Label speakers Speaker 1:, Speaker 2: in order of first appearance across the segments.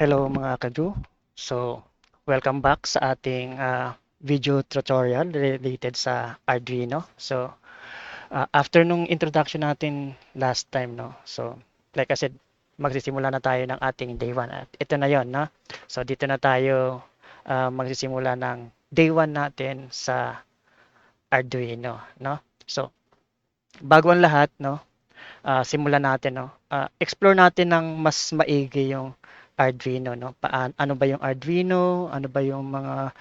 Speaker 1: Hello mga kadu. So, welcome back sa ating video tutorial related sa Arduino. So, after nung introduction natin last time, no? So, like I said, magsisimula na tayo ng ating day 1. At ito na yon, no? So, dito na tayo magsisimula ng day 1 natin sa Arduino, no? So, bago ang lahat, no? Simulan natin, no? Explore natin ng mas maigi yung Arduino, no? Ano ba yung Arduino? Ano ba yung mga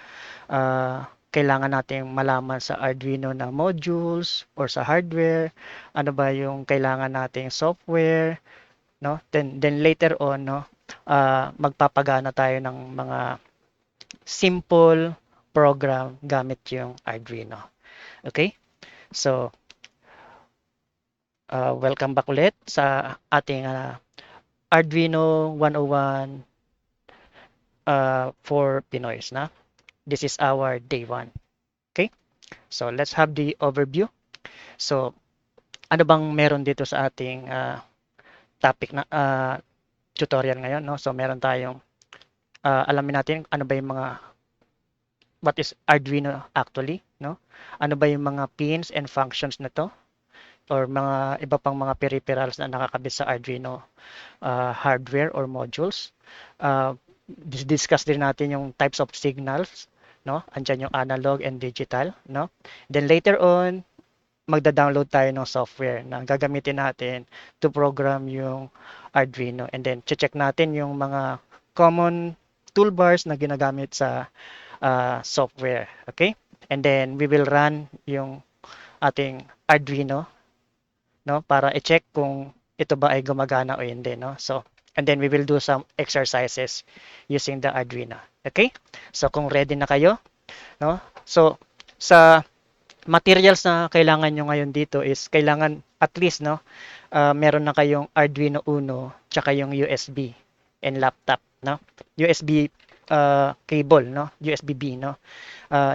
Speaker 1: kailangan nating malaman sa Arduino na modules or sa hardware? Ano ba yung kailangan nating software, no? Then later on, no? Magpapagana tayo ng mga simple program gamit yung Arduino. Okay? So, welcome back ulit sa ating Arduino 101 for Pinoys na. This is our day 1. Okay? So let's have the overview. So ano bang meron dito sa ating topic na tutorial ngayon, no? So meron tayong alamin natin ano ba yung mga what is Arduino actually, no? Ano ba yung mga pins and functions na to or mga iba pang mga peripherals na nakakabit sa Arduino hardware or modules. Uh, discuss din natin yung types of signals, no? Andiyan yung analog and digital, no? Then later on, magda-download tayo ng software na gagamitin natin to program yung Arduino. And then check natin yung mga common toolbars na ginagamit sa software, okay? And then we will run yung ating Arduino, no? Para i-check kung ito ba ay gumagana o hindi, no? So, and then we will do some exercises using the Arduino. Okay? So, kung ready na kayo, no? So, sa materials na kailangan nyo ngayon dito is kailangan at least, no? Meron na kayong Arduino Uno tsaka yung USB and laptop, no? USB cable, no? USB-B, no?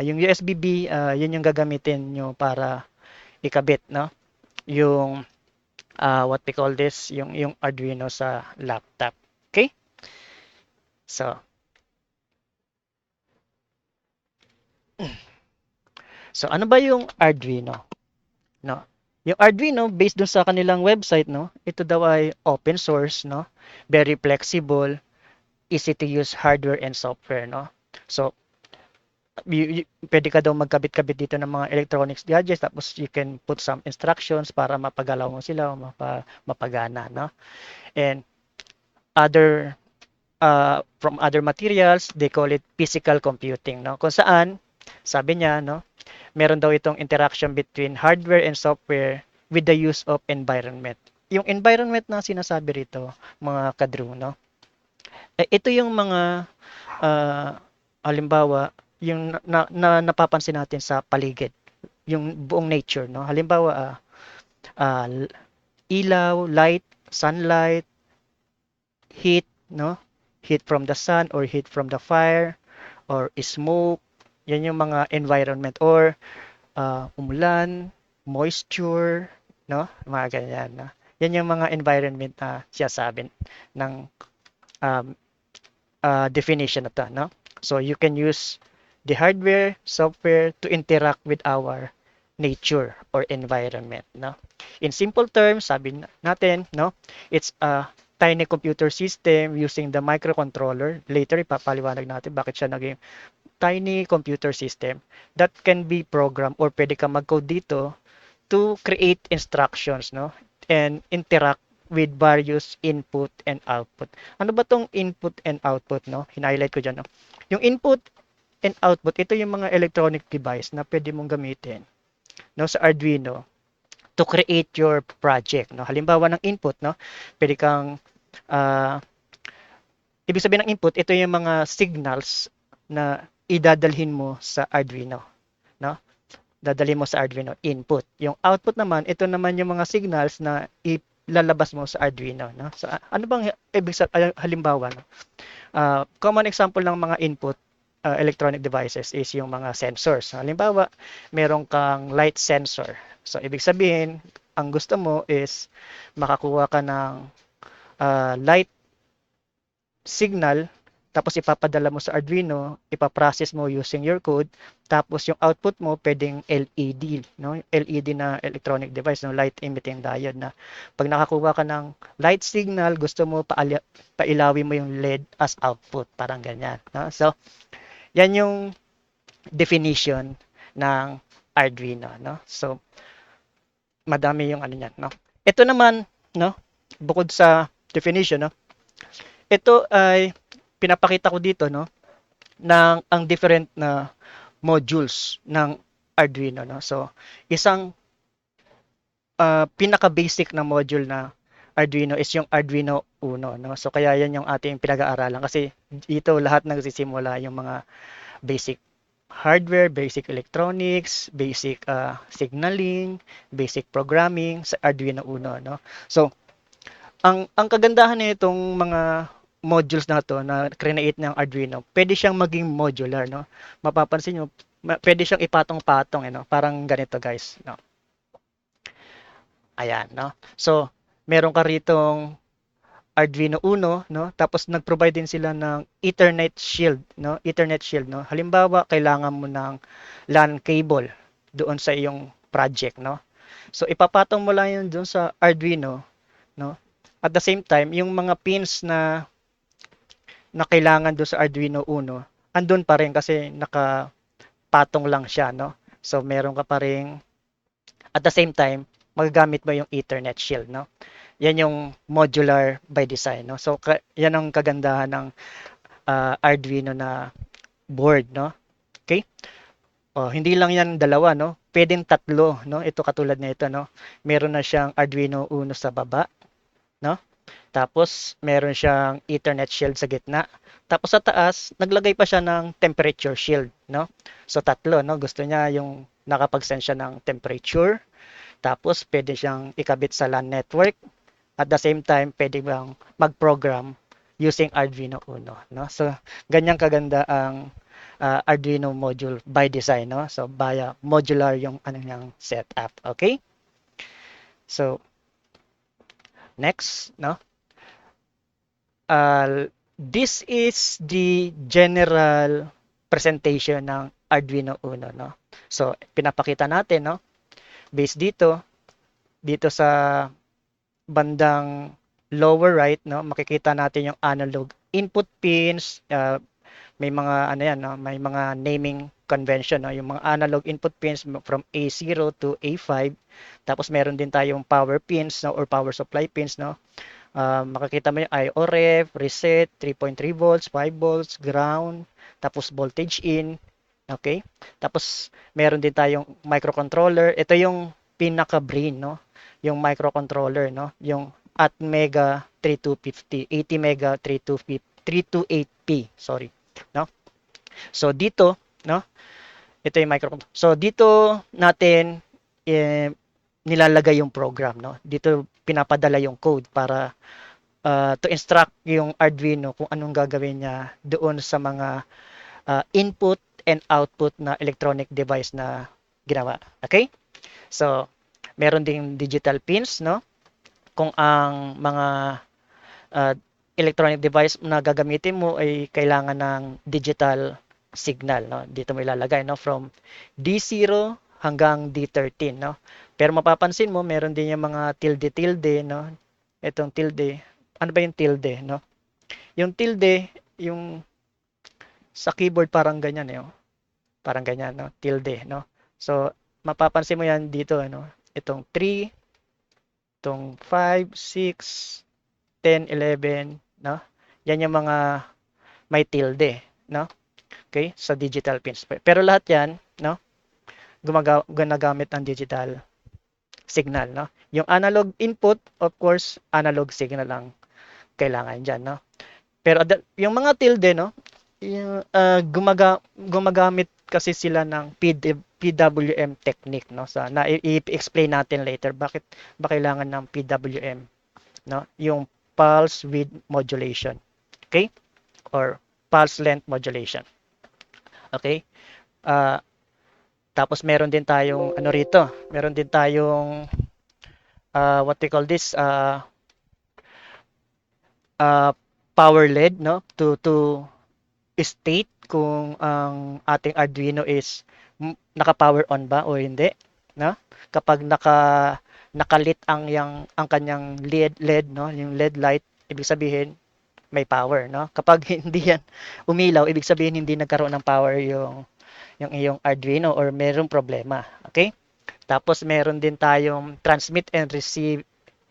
Speaker 1: Yung USB-B, yun yung gagamitin nyo para ikabit, no? Yung what we call this, yung Arduino sa laptop. Okay? So, so ano ba yung Arduino? No? Yung Arduino, based dun sa kanilang website, no? Ito daw ay open source, no? Very flexible, easy to use hardware and software, no? So, pwede ka daw magkabit-kabit dito ng mga electronics gadgets tapos you can put some instructions para mapagalaw mo sila o mapagana, no? And other from other materials, they call it physical computing, no? Kung saan, sabi niya, no, meron daw itong interaction between hardware and software with the use of environment. Yung environment na sinasabi rito, mga kadru, no? Ito yung mga halimbawa, yung napapansin natin sa paligid, yung buong nature, no? Halimbawa, uh, ilaw, light, sunlight, heat, no? Heat from the sun or heat from the fire or smoke. Yan yung mga environment or umulan, moisture, no? Mga ganyan, no? Yan yung mga environment na sinasabi ng um, definition na to, no? So you can use the hardware, software to interact with our nature or environment, no? In simple terms, sabi natin, no? It's a tiny computer system using the microcontroller. Later, ipapaliwanag natin bakit siya naging tiny computer system that can be programmed or pwede ka mag-code dito to create instructions, no? And interact with various input and output. Ano ba tong input and output, no? Hinighlight ko dyan, no? Yung input and output, ito yung mga electronic device na pwede mong gamitin, no, sa Arduino to create your project, no? Halimbawa ng input, no? Pwede kang uh, ibig sabihin ng input, ito yung mga signals na idadalhin mo sa Arduino, no? Dadalhin mo sa Arduino input. Yung output naman, ito naman yung mga signals na ilalabas mo sa Arduino, no? So, ano bang ibig sabihin halimbawa, no? Common example ng mga input electronic devices is yung mga sensors. Halimbawa, meron kang light sensor. So, ibig sabihin, ang gusto mo is makakuha ka ng light signal tapos ipapadala mo sa Arduino, ipaprocess mo using your code, tapos yung output mo pwedeng LED, no? LED na electronic device, no? Light emitting diode na pag nakakuha ka ng light signal, gusto mo pailawin mo yung LED as output, parang ganyan, no? So, yan yung definition ng Arduino, no? So, madami yung ano niyan, no? Ito naman, no? Bukod sa definition, no? Ito ay pinapakita ko dito, no? Ng ang different na modules ng Arduino, no? So, isang pinaka-basic na module na Arduino is yung Arduino Uno, no? So, kaya yan yung ating pinag-aaralan kasi dito lahat nagsisimula yung mga basic hardware, basic electronics, basic signaling, basic programming sa Arduino Uno, no? So, ang kagandahan nitong mga modules na to na create ng Arduino, pwede siyang maging modular, no? Mapapansin nyo, pwede siyang ipatong-patong, no? Parang ganito, guys, no? Ayan, no? So, meron ka ritong Arduino Uno, no? Tapos nag-provide din sila ng Ethernet shield, no? Ethernet shield, no? Halimbawa, kailangan mo ng LAN cable doon sa iyong project, no? So, ipapatong mo lang yun doon sa Arduino, no? At the same time, yung mga pins na kailangan doon sa Arduino Uno, andun pa rin kasi nakapatong lang siya, no? So, meron ka pa rin, at the same time, magagamit mo yung Ethernet shield, no? Yan yung modular by design, no? So, yan ang kagandahan ng Arduino na board, no? Okay? Oh, hindi lang yan dalawa, no? Pwedeng tatlo, no? Ito katulad na ito, no? Meron na siyang Arduino Uno sa baba, no? Tapos, meron siyang Ethernet shield sa gitna. Tapos sa taas, naglagay pa siya ng temperature shield, no? So, tatlo, no? Gusto niya yung nakapag-sense siya ng temperature. Tapos, pwede siyang ikabit sa LAN network. At the same time, pwede bang mag-program using Arduino Uno, no? So, ganyang kaganda ang Arduino module by design, no? So, via modular yung ano niyang setup, okay? So, next, no? This is the general presentation ng Arduino Uno, no? So, pinapakita natin, no? Based dito sa bandang lower right, no? Makikita natin yung analog input pins, may mga ano yan, no? May mga naming convention, no? Yung mga analog input pins from A0 to A5. Tapos meron din tayong power pins, no? Or power supply pins, no? Makikita mo yung IO ref, reset, 3.3 volts, 5 volts, ground, tapos voltage in, okay? Tapos meron din tayong microcontroller. Ito yung pinaka-brain, no? Yung microcontroller, no? Yung Atmega 3250, 80 mega 3250, 328P, sorry, no? So dito, no? Ito yung microcontroller. So dito natin nilalagay yung program, no? Dito pinapadala yung code para to instruct yung Arduino kung anong gagawin niya doon sa mga input and output na electronic device na ginawa. Okay? So, meron ding digital pins, no? Kung ang mga uh, electronic device na gagamitin mo ay kailangan ng digital signal, no? Dito mo ilalagay, no? From D0 hanggang D13, no? Pero mapapansin mo, meron din yung mga tilde-tilde, no? Itong tilde. Ano ba yung tilde, no? Yung tilde, yung sa keyboard parang ganyan, eh, oh. Parang ganyan, no? Tilde, no? So, mapapansin mo yan dito, no? Itong 3, itong 5, 6, 10, 11, no? Yan yung mga may tilde, no? Okay? Sa digital pins. Pero lahat yan, no? Gumagamit ng digital signal, no? Yung analog input, of course, analog signal lang kailangan dyan, no? Pero yung mga tilde, no? Yung, gumagamit kasi sila ng PWM technique, no? So, i-explain natin later bakit ba kailangan ng PWM, no? Yung pulse width modulation. Okay? Or pulse length modulation. Okay? Uh, Tapos meron din tayong ano rito, meron din tayong what we call this uh, power LED, no, to state kung ang ating Arduino is naka-power on ba o hindi, no? Kapag nakalit ang kanyang LED, no, yung LED light, ibig sabihin may power, no? Kapag hindi yan umilaw, ibig sabihin hindi nagkaroon ng power yung iyong Arduino or merong problema, okay? Tapos meron din tayong transmit and receive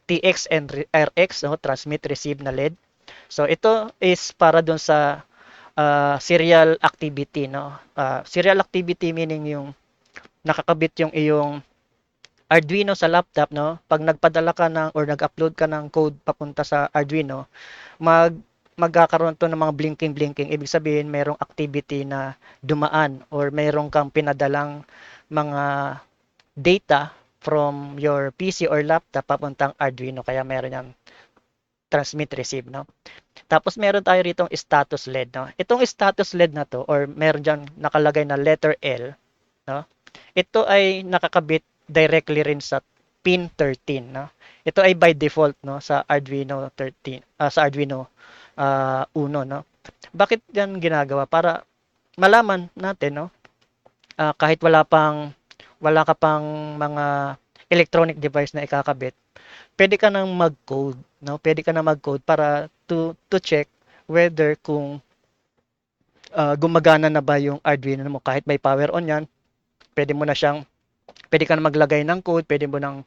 Speaker 1: TX and RX, no? Transmit receive na LED. So ito is para dun sa serial activity, no? Serial activity meaning yung nakakabit yung iyong Arduino sa laptop, no? Pag nagpadala ka ng or nag-upload ka ng code papunta sa Arduino, magkakaroon to ng mga blinking. Ibig sabihin, merong activity na dumaan or merong kang pinadalang mga data from your PC or laptop papuntang Arduino. Kaya meron yung transmit receive, no? Tapos meron tayo rito status LED, no? Itong status LED na to or meron diyan nakalagay na letter L, no? Ito ay nakakabit directly rin sa pin 13, no? Ito ay by default, no, sa Arduino 13, sa Arduino Uno, no? Bakit 'yan ginagawa? Para malaman natin, no, kahit wala ka pang mga electronic device na ikakabit, pwede ka nang mag-code, no? Pwede ka na mag-code para to check whether kung gumagana na ba yung Arduino mo kahit may power on 'yan. Pwede mo na siyang pwede ka na maglagay ng code, pwede mo nang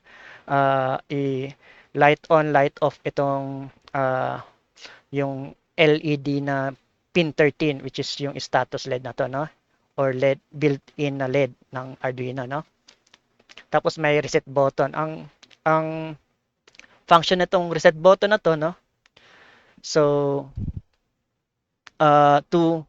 Speaker 1: i-light on, light off itong yung LED na pin 13 which is yung status LED na to, no? Or LED built-in na LED ng Arduino, no? Tapos may reset button. Ang function nitong reset button na to, no? So to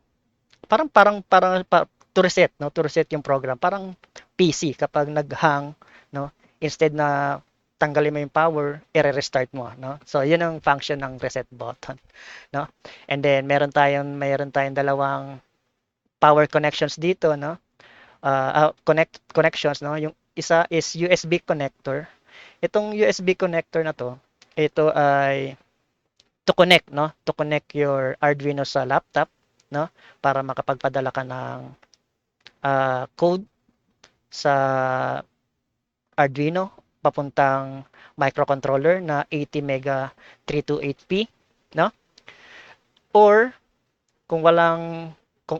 Speaker 1: to reset, no? To reset yung program. Parang PC kapag nag-hang, no? Instead na tanggalin mo yung power, i-restart mo, no? So, yun ang function ng reset button, no? And then meron tayong dalawang power connections dito, no? Connections, no? Yung isa is USB connector. Itong USB connector na to, ito ay to connect, no? To connect your Arduino sa laptop, no? Para makapagpadala ka ng code sa Arduino papuntang microcontroller na 80 mega 328P, no? Or kung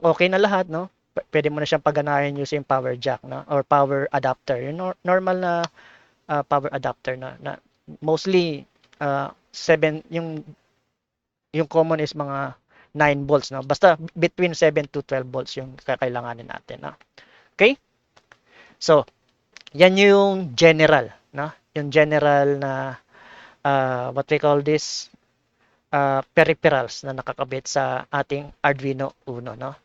Speaker 1: okay na lahat, no? Pwede mo na siyang paganahin using power jack, no? Or power adapter. Yung normal na power adapter na mostly 7 yung common is mga 9 volts, no? Basta between 7 to 12 volts yung kakailanganin natin, no? Okay? So, yan yung general, no? Yung general na what we call this peripherals na nakakabit sa ating Arduino Uno, no?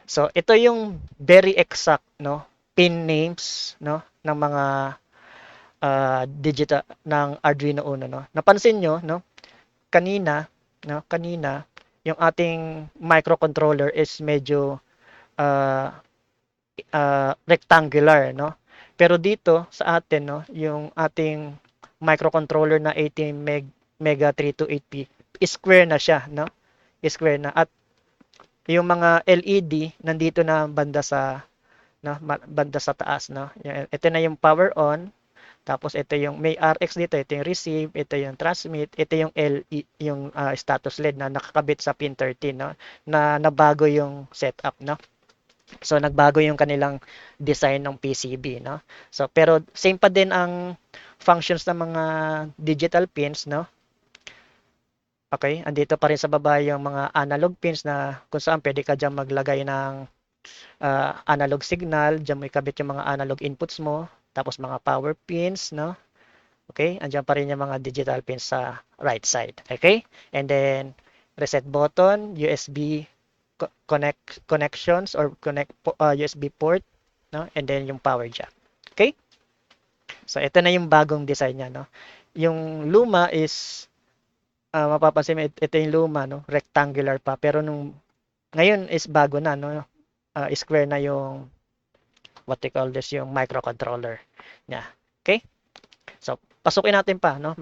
Speaker 1: So, ito yung very exact, no, pin names, no, ng mga digital ng Arduino Uno, no. Napansin nyo, no, kanina yung ating microcontroller is medyo uh, rectangular, no. Pero dito sa atin, no, yung ating microcontroller na 18 mega 328P, square na siya, no. Square na at yung mga LED nandito na banda sa taas, no. Ito na yung power on, tapos ito yung may RX dito, ito yung receive, ito yung transmit, ito yung yung status LED na nakakabit sa pin 13, no, na nabago yung setup, no. So nagbago yung kanilang design ng PCB, no. So pero same pa din ang functions ng mga digital pins, no. Okay, andito pa rin sa baba yung mga analog pins na kung saan pwede ka diyan maglagay ng analog signal, diyan mo ikabit yung mga analog inputs mo, tapos mga power pins, no. Okay, andiyan pa rin yung mga digital pins sa right side. Okay? And then reset button, USB connections or USB port, no? And then yung power jack. Okay? So ito na yung bagong design niya, no. Yung luma is mapapansin mo ito yung luma, no, rectangular pa, pero nung ngayon is bago na, no, square na yung what they call this, yung microcontroller niya. Okay? So pasukin natin pa, no,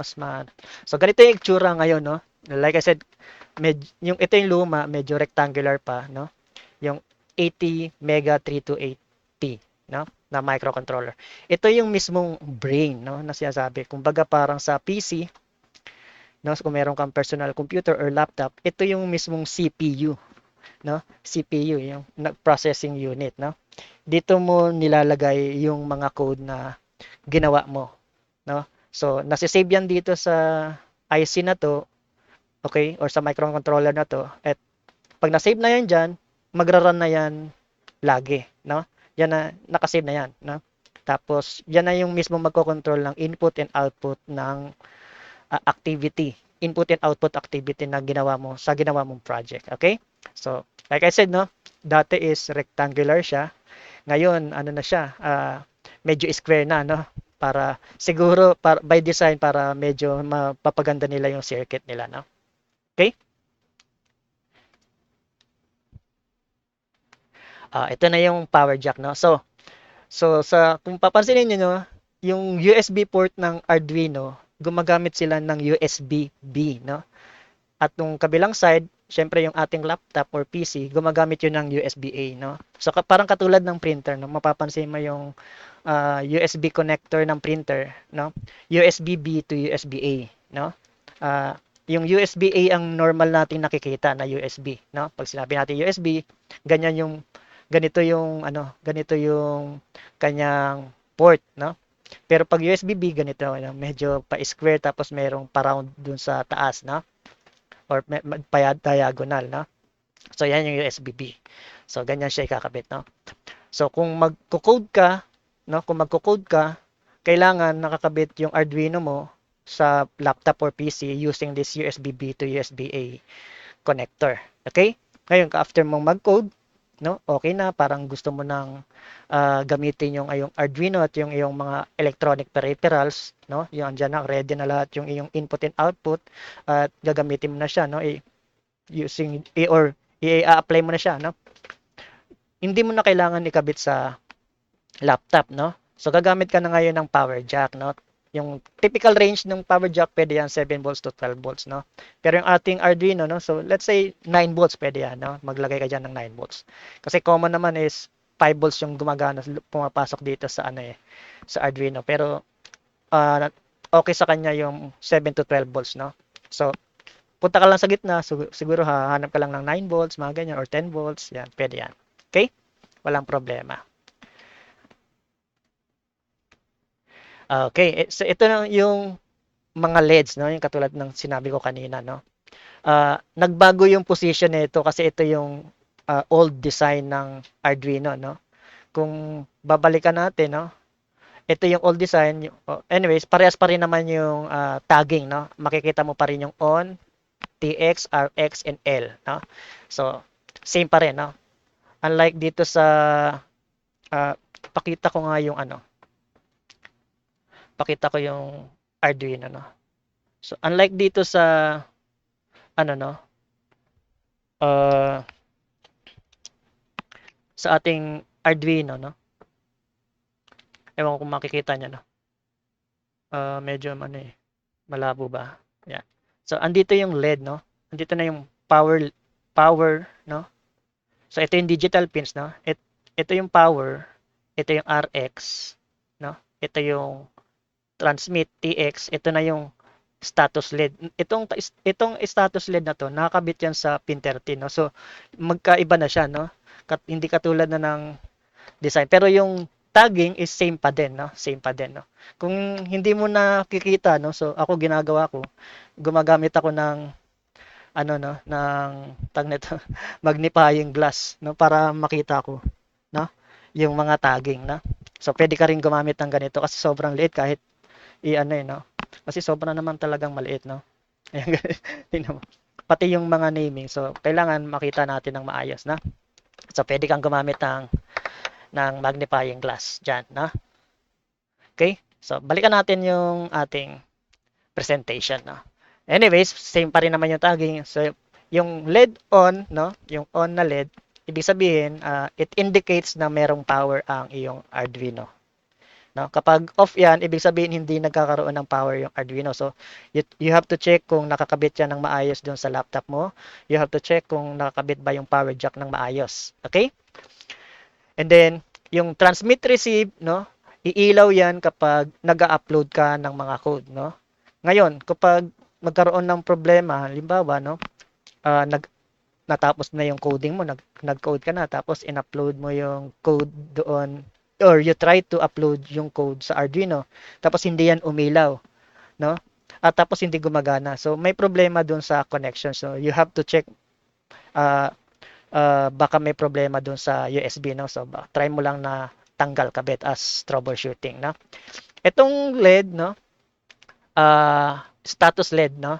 Speaker 1: so ganito yung itsura ngayon, no. Like I said, yung ito yung luma, medyo rectangular pa, no? Yung 80 Mega 328P, no? Na microcontroller. Ito yung mismong brain, no? Na sinasabi. Kumbaga parang sa PC, no? So, kung meron kang personal computer or laptop, ito yung mismong CPU, no? CPU, yung processing unit, no? Dito mo nilalagay yung mga code na ginawa mo, no? So, nasi-save yan dito sa IC na to, okay? Or sa microcontroller na to. At pag na-save na yan dyan, magra-run na yan lagi, no? Yan na, nakasave na yan, no? Tapos, yan na yung mismo magkocontrol ng input and output ng activity, input and output activity na ginawa mo sa ginawa mong project, okay? So, like I said, no, dati is rectangular siya. Ngayon, ano na siya, medyo square na, no? Para siguro by design para medyo mapapaganda nila yung circuit nila, no? Okay? Ito na yung power jack, no? So sa kung papansinin niyo, no, yung USB port ng Arduino, gumagamit sila ng USB-B, no? At nung kabilang side, syempre yung ating laptop or PC, gumagamit yun ng USB-A, no? So parang katulad ng printer, no? Mapapansin mo yung USB connector ng printer, no? USB-B to USB-A, no? Uh, yung USB-A ang normal nating nakikita na USB, no? Pag sinabi natin USB, ganyan yung ganito yung kanyang port, no? Pero pag USB-B ganito, no? Medyo pa-square tapos merong pa-round dun sa taas, no? Or diagonal, no? So yan yung USB-B. So ganyan siya ikakabit, no? So kung magko-code ka, no, kung magko-code ka, kailangan nakakabit yung Arduino mo sa laptop or PC using this USB-B to USB-A connector. Okay? Ngayon, after mong mag-code, no, okay na, parang gusto mo nang gamitin yung Arduino at yung iyong mga electronic peripherals, no? Yung andyan na, ready na lahat yung iyong input and output at gagamitin mo na siya, no? Using or i-apply mo na siya, no? Hindi mo na kailangan ikabit sa laptop, no? So gagamit ka na ngayon ng power jack, no? Yung typical range ng power jack pwede yan 7 volts to 12 volts, no? Pero yung ating Arduino, no? So let's say 9 volts pwede yan, no? Maglagay ka diyan ng 9 volts. Kasi common naman is 5 volts yung gumagana pumapasok dito sa ano sa Arduino. Pero okay sa kanya yung 7 to 12 volts, no? So punta ka lang sa gitna, siguro hahanap ka lang ng 9 volts, mga ganyan or 10 volts, yan, pwede yan. Okay? Walang problema. Okay, so ito na yung mga LEDs, no? Yung katulad ng sinabi ko kanina, no? Nagbago yung position nito kasi ito yung old design ng Arduino, no? Kung babalikan natin, no? Ito yung old design. Anyways, parehas pa rin naman yung tagging, no? Makikita mo pa rin yung on, TX, RX, and L, no? So, same pa rin, no? Unlike dito sa uh, pakita ko nga yung pakita ko yung Arduino, no? So, unlike dito sa no, uh, sa ating Arduino, no? Ewan ko kung makikita niyo, no? Medyo malabo ba? Yan. So, andito yung LED, no? Andito na yung power, no? So, ito yung digital pins, no? Ito yung power, ito yung RX, no? Ito yung transmit TX, ito na yung status LED. Itong status LED na to, nakakabit yan sa pin 13, no? So, magkaiba na siya, no? Hindi katulad na ng design. Pero yung tagging is same pa din, no? Same pa din, no? Kung hindi mo nakikita, no? So, ako ginagawa ko, gumagamit ako ng no, ng tag nito, magnifying glass, no? Para makita ko, no? Yung mga tagging, no? So, pwede ka rin gumamit ng ganito kasi sobrang liit kahit no? Kasi sobra naman talagang maliit, no? Ayan, tingnan mo. Pati yung mga naming. So, kailangan makita natin ng maayos, na? So, pwede kang gumamit ng magnifying glass dyan, no? Okay? So, balikan natin yung ating presentation, no? Anyways, same pa rin naman yung tagging. So, yung LED on, no? Yung on na LED, ibig sabihin, it indicates na merong power ang iyong Arduino. no? Kapag off yan, ibig sabihin hindi nagkakaroon ng power yung Arduino. So, you have to check kung nakakabit yan ng maayos doon sa laptop mo. You have to check kung nakakabit ba yung power jack ng maayos. Okay? And then, yung transmit receive, no? Iilaw yan kapag nag-upload ka ng mga code, no? Ngayon, kapag magkaroon ng problema, halimbawa, no? Nag natapos na yung coding mo, nag-code ka na, tapos in-upload mo yung code doon, or you try to upload yung code sa Arduino, tapos hindi yan umilaw, no? At tapos hindi gumagana. So, may problema doon sa connection. So, you have to check, uh, baka may problema doon sa USB, no? So, try mo lang na tanggal kabit as troubleshooting, no? Itong LED, no? Status LED, no?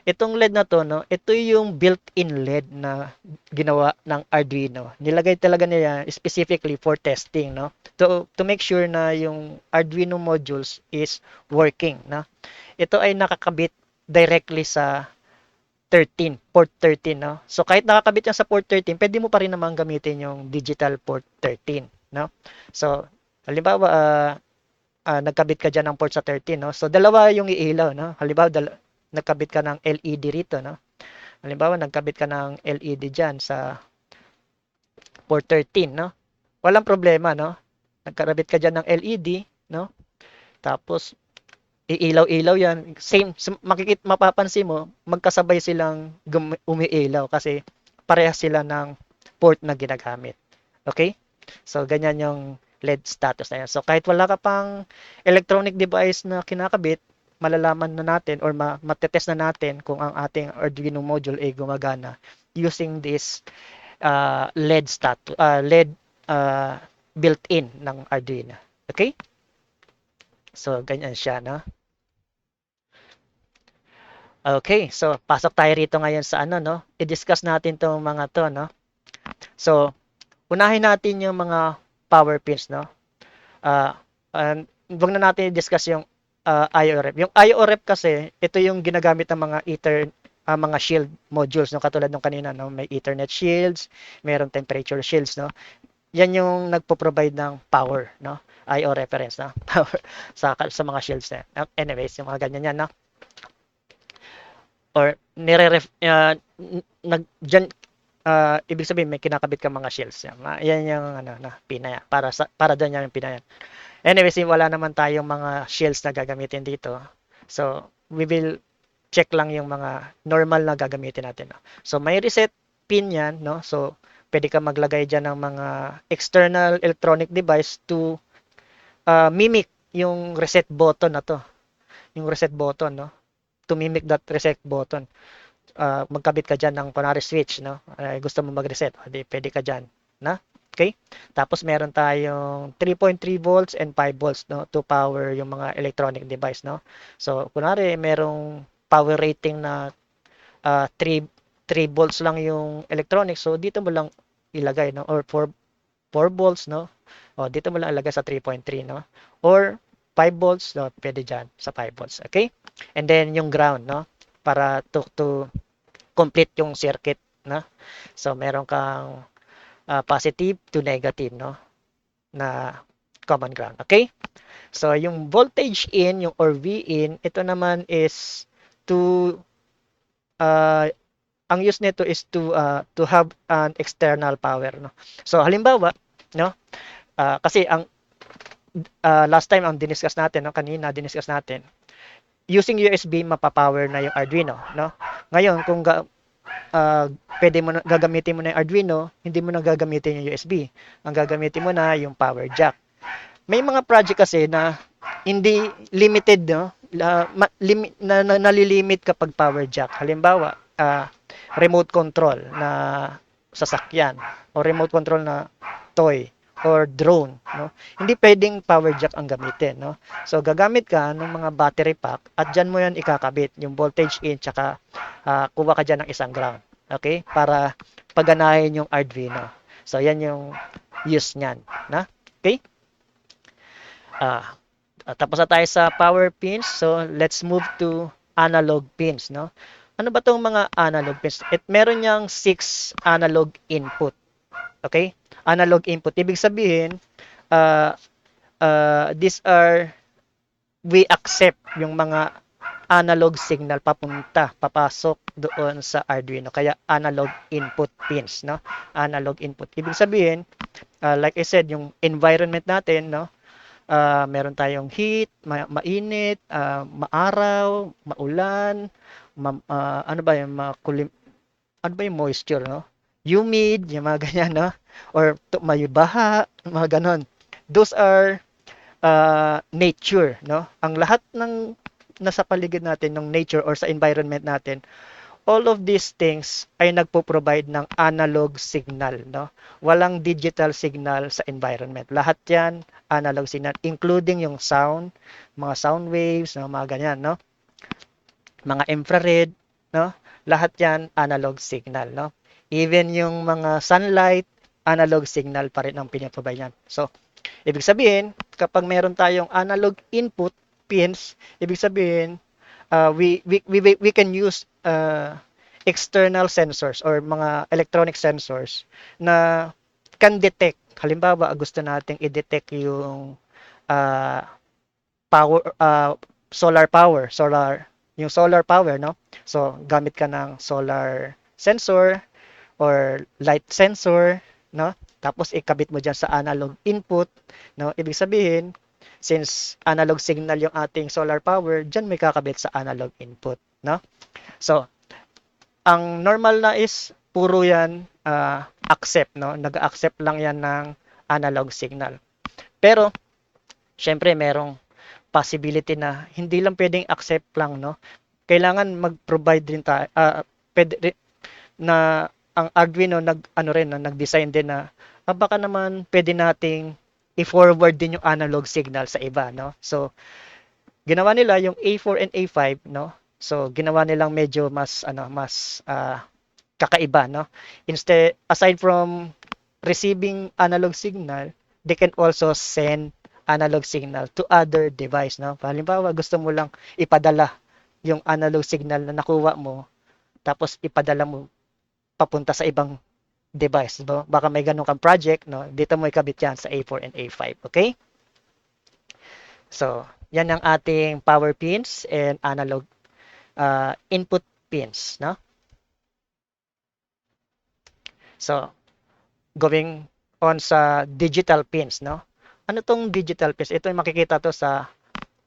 Speaker 1: Itong LED na to, no, ito yung built-in LED na ginawa ng Arduino. Nilagay talaga nila specifically for testing, no? To make sure na yung Arduino modules is working, no? Ito ay nakakabit directly sa 13, port 13, no? So kahit nakakabit yan sa port 13, pwede mo pa rin naman gamitin yung digital port 13, no? So, halimbawa, nagkabit ka dyan ng port sa 13, no? So, dalawa yung iilaw, no? Halimbawa, nagkabit ka ng LED rito, no? Halimbawa, nagkabit ka ng LED dyan sa port 13, no? Walang problema, no? Nagkabit ka dyan ng LED, no? Tapos, iilaw-ilaw yan. Same, mapapansin mo, magkasabay silang umiilaw kasi parehas sila ng port na ginagamit. Okay? So, ganyan yung LED status na yan. So, kahit wala ka pang electronic device na kinakabit, malalaman na natin or matetest na natin kung ang ating Arduino module ay gumagana using this LED built-in ng Arduino. Okay? So, ganyan siya, no? Okay, so pasok tayo rito ngayon sa ano, no? I-discuss natin 'tong mga 'to, no? So, unahin natin yung mga power pins, no? Ah, wag na natin i-discuss yung IO ref. Yung IO ref kasi, ito yung ginagamit ng mga shield modules, no? Katulad nung kanina, no? May Ethernet shields, mayroong temperature shields, no? Yan yung nagpo-provide ng power, no? IO reference, no? Power sa mga shields na. Anyways, yung mga ganyan yan, no? Or nire-ref dyan, ibig sabihin may kinakabit ka mga shields yan. Yan yung ano na pina para doon yung pina yan. Anyways, wala naman tayong mga shields na gagamitin dito. So, we will check lang yung mga normal na gagamitin natin. No? So, may reset pin yan, no? So, pwede ka maglagay dyan ng mga external electronic device to mimic yung reset button na to. Yung reset button, no? To mimic that reset button. Magkabit ka dyan ng kunwari switch, no? Gusto mo mag-reset, pwede ka dyan, na? Okay? Tapos meron tayong 3.3 volts and 5 volts, no? To power yung mga electronic device, no? So, kunwari merong power rating na 3 volts lang yung electronics, so dito mo lang ilagay, no? Or 4 volts, no? O, dito mo lang ilagay sa 3.3, no? Or 5 volts, no? Pwede dyan sa 5 volts, okay? And then yung ground, no? Para to complete yung circuit, no? So, meron kang positive to negative, no? Na common ground, okay? So, yung voltage in, yung or V in, ito naman is to uh, ang use nito is to have an external power, no? So, halimbawa, no? Kasi ang last time ang diniscuss natin, no? Kanina diniscuss natin, using USB mapapower na yung Arduino, no? Ngayon, kung pwede mo na, gagamitin mo na yung Arduino, hindi mo na gagamitin yung USB. Ang gagamitin mo na yung power jack. May mga project kasi na hindi limited, no? Nalilimit kapag power jack. Halimbawa, remote control na sasakyan o remote control na toy or drone, no? Hindi pwedeng power jack ang gamitin, no? So gagamit ka ng mga battery pack at diyan mo 'yan ikakabit, yung voltage in tsaka kuha ka diyan ng isang ground. Okay? Para paganahin yung Arduino. So yan yung use niyan, na? Okay? Tapos na tayo sa power pins. So let's move to analog pins, no? Ano ba 'tong mga analog pins? Meron niyang 6 analog input. Okay? Analog input. Ibig sabihin, uh, these are, we accept yung mga analog signal papasok doon sa Arduino. Kaya analog input pins, no? Analog input. Ibig sabihin, like I said, yung environment natin, no? Meron tayong heat, mainit, maaraw, maulan, ano ba yung makulim, ano ba yung moisture, no? Humid, yung mga ganyan, no? Or may baha, mga ganon. Those are nature, no? Ang lahat ng nasa paligid natin, ng nature or sa environment natin, all of these things ay nagpo-provide ng analog signal, no? Walang digital signal sa environment. Lahat 'yan analog signal, including yung sound, mga sound waves, no? Mga ganyan, no? Mga infrared, no? Lahat 'yan analog signal, no? Even yung mga sunlight, analog signal pa rin ang pinaprovide niyan. So, ibig sabihin, kapag meron tayong analog input pins, ibig sabihin, we can use external sensors or mga electronic sensors na can detect. Halimbawa, gusto nating i-detect yung uh, power, yung solar power, no? So, gamit ka ng solar sensor or light sensor, no? Tapos ikabit mo diyan sa analog input, no? Ibig sabihin, since analog signal yung ating solar power, diyan may kakabit sa analog input, no? So, ang normal na is puro yan accept, no? Nag-accept lang yan ng analog signal. Pero, syempre merong possibility na hindi lang pwedeng accept lang, no? Kailangan mag-provide din tayo, na ang Arduino ano rin, no, nag-design din na baka naman pwede nating i-forward din yung analog signal sa iba, no? So, ginawa nila yung A4 and A5, no? So, ginawa nilang medyo mas kakaiba, no? Instead, aside from receiving analog signal, they can also send analog signal to other device, no? Halimbawa, gusto mo lang ipadala yung analog signal na nakuha mo, tapos ipadala mo papunta sa ibang device, no? Baka may ganun kang project, no? Dito mo ikabit yan sa A4 and A5, okay? So, yan ang ating power pins and analog input pins, no? So, going on sa digital pins, no? Ano tong digital pins? Ito yung makikita to sa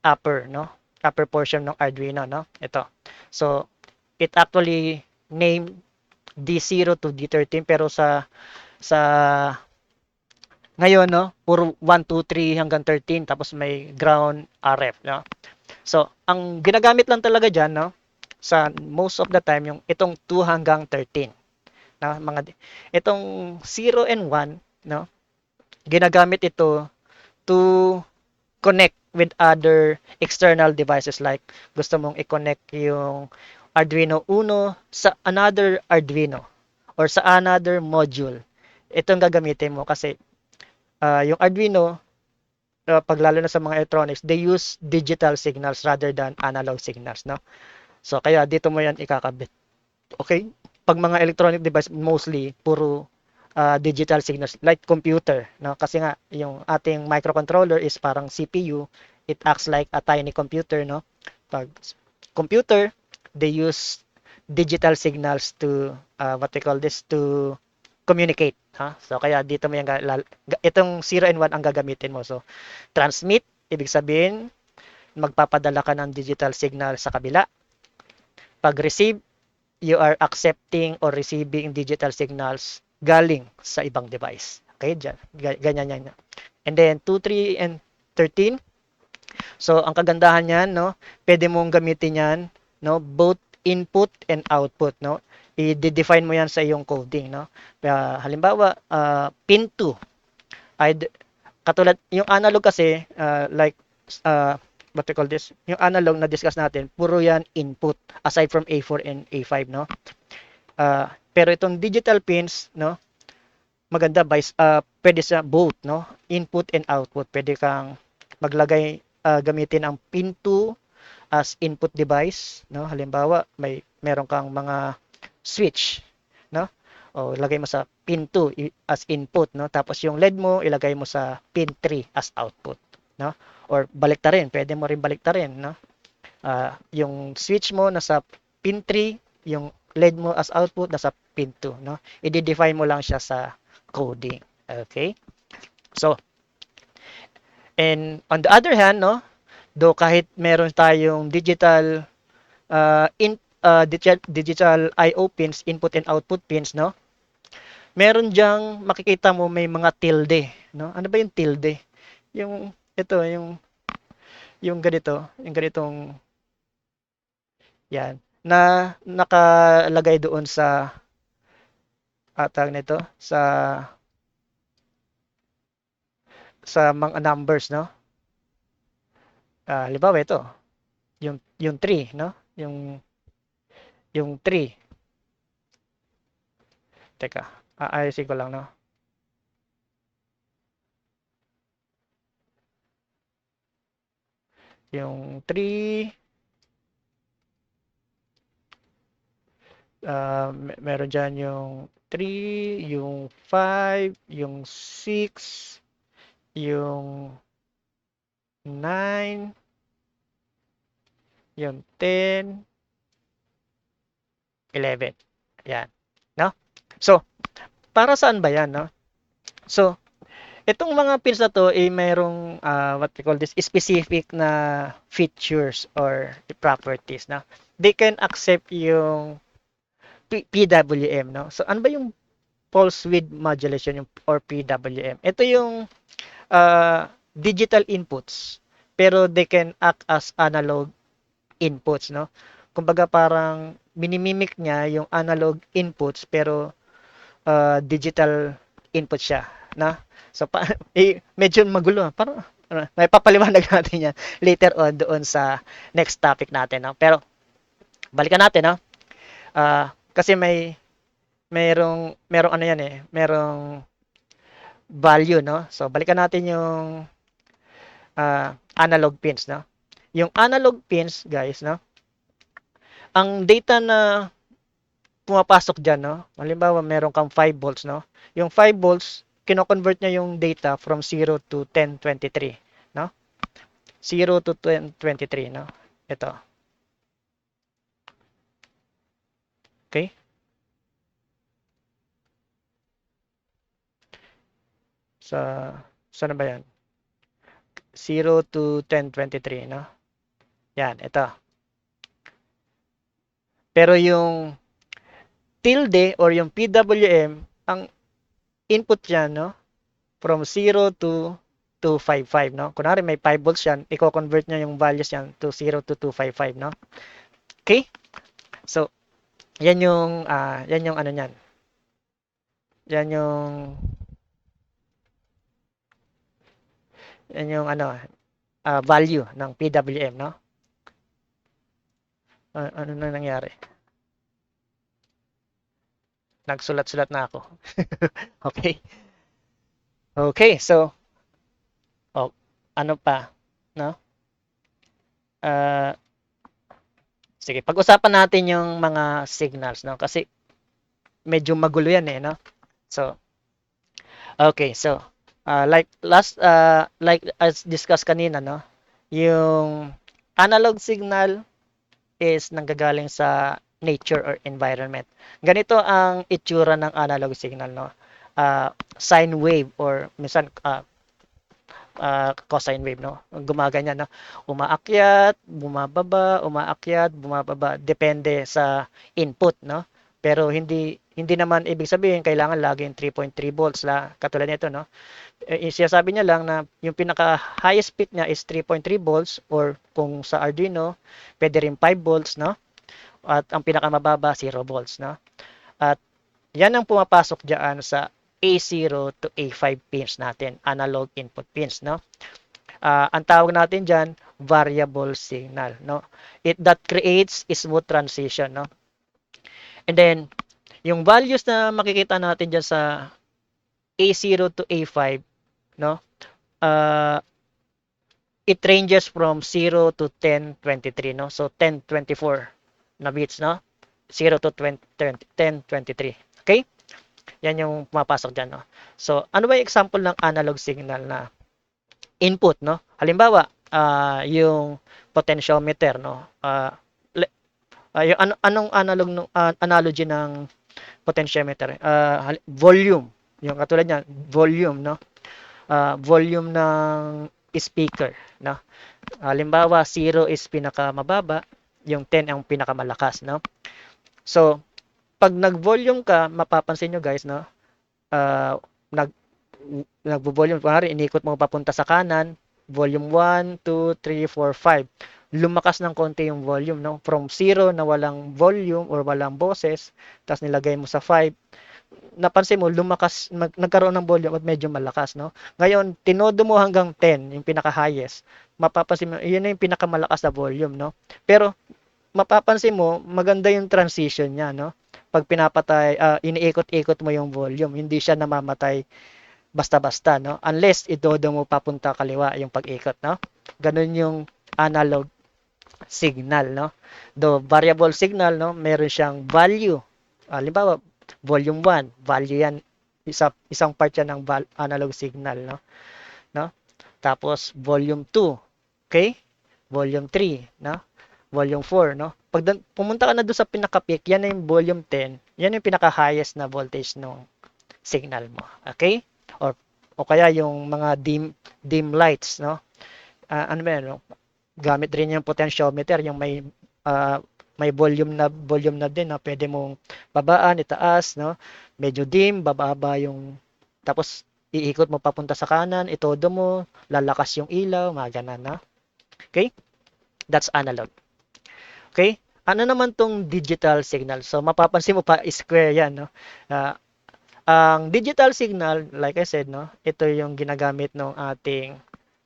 Speaker 1: upper, no? Upper portion ng Arduino, no? Ito. So, it actually named D0 to D13 pero sa ngayon, no? Puro 1, 2, 3 hanggang 13 tapos may ground RF, no? So, ang ginagamit lang talaga diyan, no? Sa most of the time yung itong 2 hanggang 13 na itong 0 and 1, no? Ginagamit ito to connect with other external devices like gusto mong i-connect yung Arduino Uno sa another Arduino or sa another module. Ito ang gagamitin mo kasi yung Arduino, pag lalo na sa mga electronics, they use digital signals rather than analog signals, no? So, kaya dito mo yan ikakabit. Okay? Pag mga electronic device, mostly, puro digital signals, like computer, no? Kasi nga, yung ating microcontroller is parang CPU. It acts like a tiny computer, no? Pag computer, they use digital signals to, what they call this, to communicate. Ha? So, kaya dito mo yung, itong 0 and 1 ang gagamitin mo. So, transmit, ibig sabihin, magpapadala ka ng digital signal sa kabila. Pag receive, you are accepting or receiving digital signals galing sa ibang device. Okay, dyan. Ganyan yan. And then, 2, 3, and 13. So, ang kagandahan yan, no, pwede mong gamitin yan, no, both input and output, no. I-define mo yan sa iyong coding, no. Halimbawa, pin 2, ay, katulad, yung analog kasi, like, what we call this, yung analog na discuss natin, puro yan input, aside from A4 and A5, no. Pero itong digital pins, no, maganda pwede sa both, no, input and output. Pwede kang maglagay, gamitin ang pin 2 as input device, no. Halimbawa, meron kang mga switch, no. O lagay mo sa pin 2 as input, no. Tapos yung LED mo ilagay mo sa pin 3 as output. no? Or baliktarin, pwede mo rin baliktarin, no? Yung switch mo nasa pin 3, yung LED mo as output nasa pin 2, no? I-define mo lang siya sa coding. Okay? So, and on the other hand, no, do kahit meron tayong digital I/O pins, input and output pins, no? Meron diyang makikita mo may mga tilde, no? Ano ba yung tilde? Yung ito, yung ganito, yung ganitong yan na nakalagay doon sa tawag nito sa mga numbers, no? Halimbawa ito, yung 3, no? Yung 3. Teka, aayusin ko lang, no? Yung 3, meron dyan yung 3, yung 5, yung 6, yung 9, yung 10, 11. Yan, no? So, para saan ba yan, no? So, itong mga pins na to ay mayroong what we call this specific na features or properties, no? They can accept yung PWM, no? So, ano ba yung pulse width modulation yung, or PWM? Ito yung digital inputs, pero they can act as analog inputs, no? Kumbaga parang minimimic niya yung analog inputs pero digital input siya, na? So medyo magulo, parang may papaliwanag natin yan later on doon sa next topic natin, no? Pero balikan natin, no? Kasi merong ano yan merong value, no? So balikan natin yung analog pins, no? Yung analog pins, guys, no? Ang data na pumapasok diyan, no? Halimbawa, meron kang 5 volts, no? Yung 5 volts, kino-convert niya yung data from 0 to 1023, no? 0 to 1023, no? Ito. Okay? Sa saan na ba 'yan? 0 to 1023, no? Yan, ito. Pero yung tilde or yung PWM, ang input niya, no? From 0 to 255, no? Kunwari may 5 volts yan, i-convert niya yung values yan to 0 to 255, no? Okay? So, yan yung ano niyan. Yan yung ano, value ng PWM, no? Ano na nangyari? Nagsulat-sulat na ako. Okay. Okay, so oh, ano pa, no? Uh, Sige, pag-usapan natin yung mga signals, no? Kasi medyo magulo yan no? So, okay, so like as discussed kanina, no? Yung analog signal is nanggagaling sa nature or environment. Ganito ang itsura ng analog signal, no? Sine wave or minsan cosine wave, no? Gumaganyan, no? Umaakyat, bumababa, depende sa input, no? Pero hindi naman ibig sabihin kailangan laging 3.3 volts la katulad nito, no? Sinasabi niya lang na yung pinaka highest peak niya is 3.3 volts or kung sa Arduino, pwede rin 5 volts, no? At ang pinakamababa 0 volts, no? At yan ang pumapasok diyan sa A0 to A5 pins natin, analog input pins, no? Ang tawag natin diyan variable signal, no? That creates smooth transition, no? And then yung values na makikita natin diyan sa A0 to A5, no? Uh, it ranges from 0 to 1023, no? So 1024 na bits, no? 0 to 20, 1023. Okay? Yan yung pumapasok dyan, no? So, ano ba yung example ng analog signal na input, no? Halimbawa, yung potentiometer, no? Yung anong analogy ng potentiometer? Volume. Yung katulad niyan, volume, no? Volume ng speaker, no? Halimbawa, 0 is pinakamababa, yung 10 ang pinakamalakas, no? So, pag nag-volume ka, mapapansin nyo guys, no? Uh, nag nagvo-volume, kunwari inikot mo papunta sa kanan, volume 1, 2, 3, 4, 5. Lumakas ng konti yung volume, no? From 0 na walang volume or walang boses, tapos nilagay mo sa 5, napansin mo, lumakas, nagkaroon ng volume at medyo malakas, no? Ngayon, tinodo mo hanggang 10, yung pinaka-highest. Mapapansin mo, yun na yung pinakamalakas na volume, no? Pero, mapapansin mo, maganda yung transition niya, no? Pag pinapatay, iniikot-ikot mo yung volume, hindi siya namamatay basta-basta, no? Unless itodo mo papunta kaliwa yung pag-ikot, no? Ganun yung analog signal, no? Do variable signal, no? Meron siyang value. Halimbawa, volume 1, value yan. Isang part yan ng analog signal, no? No? Tapos, volume 2, okay? Volume 3, no? Volume 4, no? Pag pumunta ka na doon sa pinaka-peak, yan na yung volume 10. Yan yung pinaka-highest na voltage ng signal mo. Okay? Or o kaya yung mga dim lights, no? Ano ba yan, no? Gamit rin yung potentiometer, yung may volume na din na pwede mong babaan, itaas, no? Medyo dim, bababa yung tapos iikot mo papunta sa kanan, itodo mo, lalakas yung ilaw, mga ganun, no? Okay? That's analog. Okay? Ano naman tong digital signal? So mapapansin mo pa square 'yan, no? Uh, ang digital signal, like I said, no, ito yung ginagamit ng ating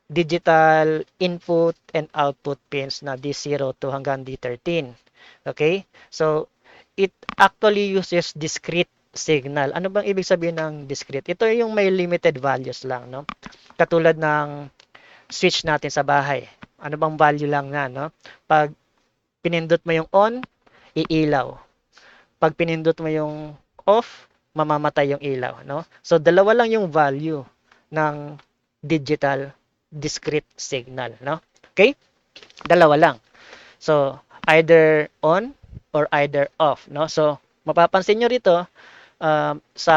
Speaker 1: digital input and output pins na D0 to hanggang D13. Okay? So, it actually uses discrete signal. Ano bang ibig sabihin ng discrete? Ito yung may limited values lang, no? Katulad ng switch natin sa bahay. Ano bang value lang na, no? Pag pinindot mo yung on, iilaw. Pag pinindot mo yung off, mamamatay yung ilaw, no? So, dalawa lang yung value ng digital discrete signal, no? Okay? Dalawa lang. So, either on or either off, no? So, mapapansin nyo rito, sa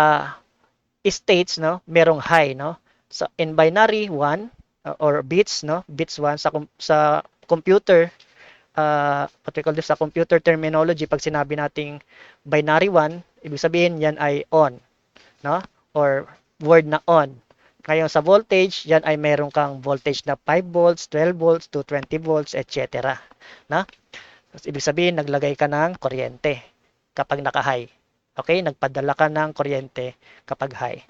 Speaker 1: states, no? Merong high, no? So, in binary, 1, or bits, no? Bits 1 sa computer, what we call this, sa computer terminology, pag sinabi nating binary 1, ibig sabihin yan ay on, no? Or word na on. Ngayon sa voltage, yan ay meron kang voltage na 5 volts, 12 volts, 220 volts, etc. Na? So, ibig sabihin, naglagay ka ng kuryente kapag naka-high. Okay? Nagpadala ka ng kuryente kapag high.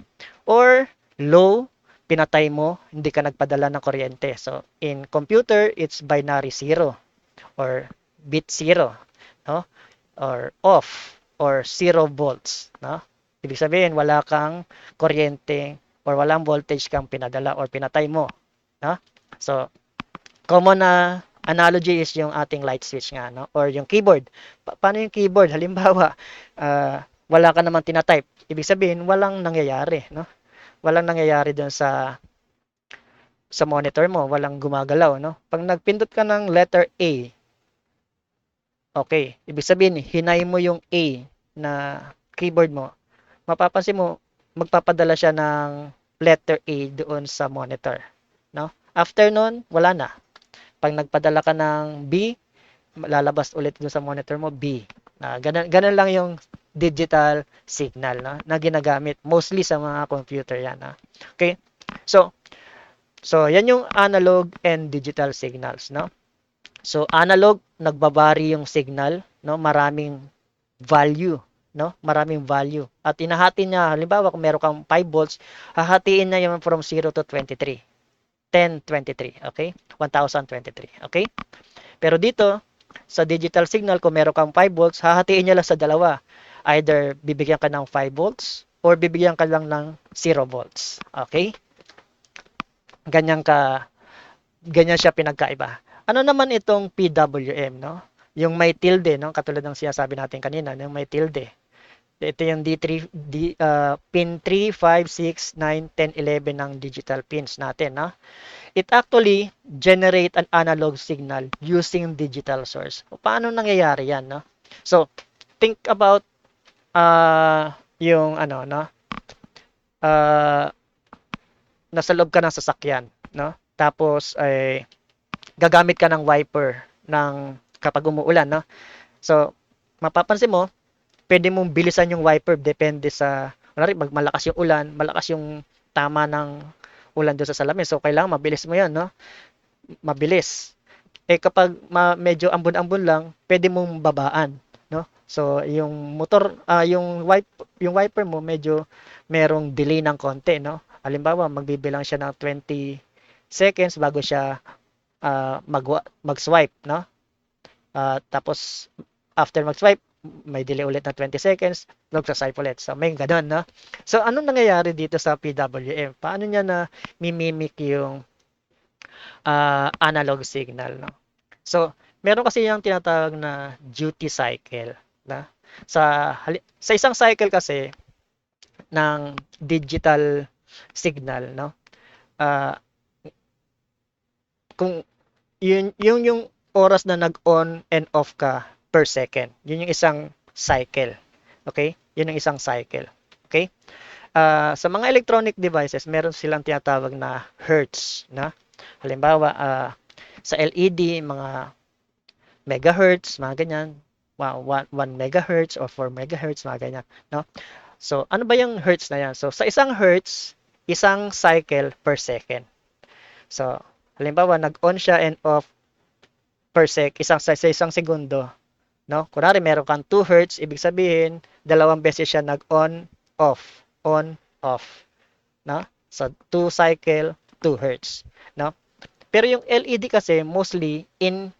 Speaker 1: Or low, pinatay mo, hindi ka nagpadala ng kuryente. So, in computer, it's binary 0 or bit 0, no? Or off or 0 volts, no? Ibig sabihin wala kang kuryente or walang voltage kang pinadala or pinatay mo, no? So, common na analogy is yung ating light switch nga, no? Or yung keyboard. Paano yung keyboard? Halimbawa, wala ka naman tinatype. Ibig sabihin walang nangyayari, no? Walang nangyayari doon sa monitor mo, walang gumagalaw, no? Pag nagpindot ka ng letter A, okay, ibig sabihin, hinay mo yung A na keyboard mo, mapapansin mo, magpapadala siya ng letter A doon sa monitor, no? After nun, wala na. Pag nagpadala ka ng B, lalabas ulit doon sa monitor mo, B. Ganun lang yung digital signal, no? Na ginagamit mostly sa mga computer yan, no? Okay? So yan yung analog and digital signals, no? So analog, nagbabari yung signal, no? Maraming value, no? Maraming value. At inahati niya, halimbawa kung meron kang 5 volts, hahatiin niya yung from 0 to 23. 1023, okay? 1023, okay? Pero dito, sa digital signal, kung meron kang 5 volts, hahatiin niya lang sa dalawa. Either bibigyan ka ng 5 volts or bibigyan ka lang ng 0 volts. Okay? Ganyan ka ganyan siya pinagkaiba. Ano naman itong PWM, no? Yung may tilde, no? Katulad ng sinasabi natin kanina, yung may tilde. Ito yung pin 3, 5, 6, 9, 10, 11 ng digital pins natin, no? It actually generate an analog signal using digital source. Paano nangyayari yan, no? So, think about yung ano, no? Uh, Nasa loob ka ng sasakyan, no? Tapos ay gagamit ka ng wiper ng kapag umuulan, no? So, mapapansin mo, pwede mong bilisan yung wiper depende sa kunwari pag malakas yung ulan, malakas yung tama ng ulan doon sa salamin. So, kailangan mabilis mo 'yan, no? Mabilis. Eh kapag medyo ambon-ambon lang, pwede mong babaan, no? So, yung wiper mo medyo merong delay ng konti, no? Halimbawa, magbibilang siya ng 20 seconds bago siya mag-swipe, no? Tapos after mag-swipe, may delay ulit na 20 seconds, magsa-swipe ulit. So, may ganun, no? So, anong nangyayari dito sa PWM? Paano niya na mimimic yung analog signal, no? So, meron kasi yung tinatawag na duty cycle, na sa isang cycle kasi ng digital signal, no? Ah, kung yung oras na nag-on and off ka per second, yun yung isang cycle. Okay? Yun yung isang cycle. Okay? Sa mga electronic devices, meron silang tinatawag na hertz, na halimbawa sa LED, mga megahertz, mga ganyan, 1 megahertz or 4 megahertz, mga ganyan, no? So, ano ba yung hertz na yan? So, sa isang hertz, isang cycle per second. So, halimbawa, nag-on siya and off sa isang segundo, no? Kunwari, meron kang 2 hertz, ibig sabihin, dalawang beses siya nag-on, on, off, no? So, 2 cycle, 2 hertz, no? Pero yung LED kasi, mostly in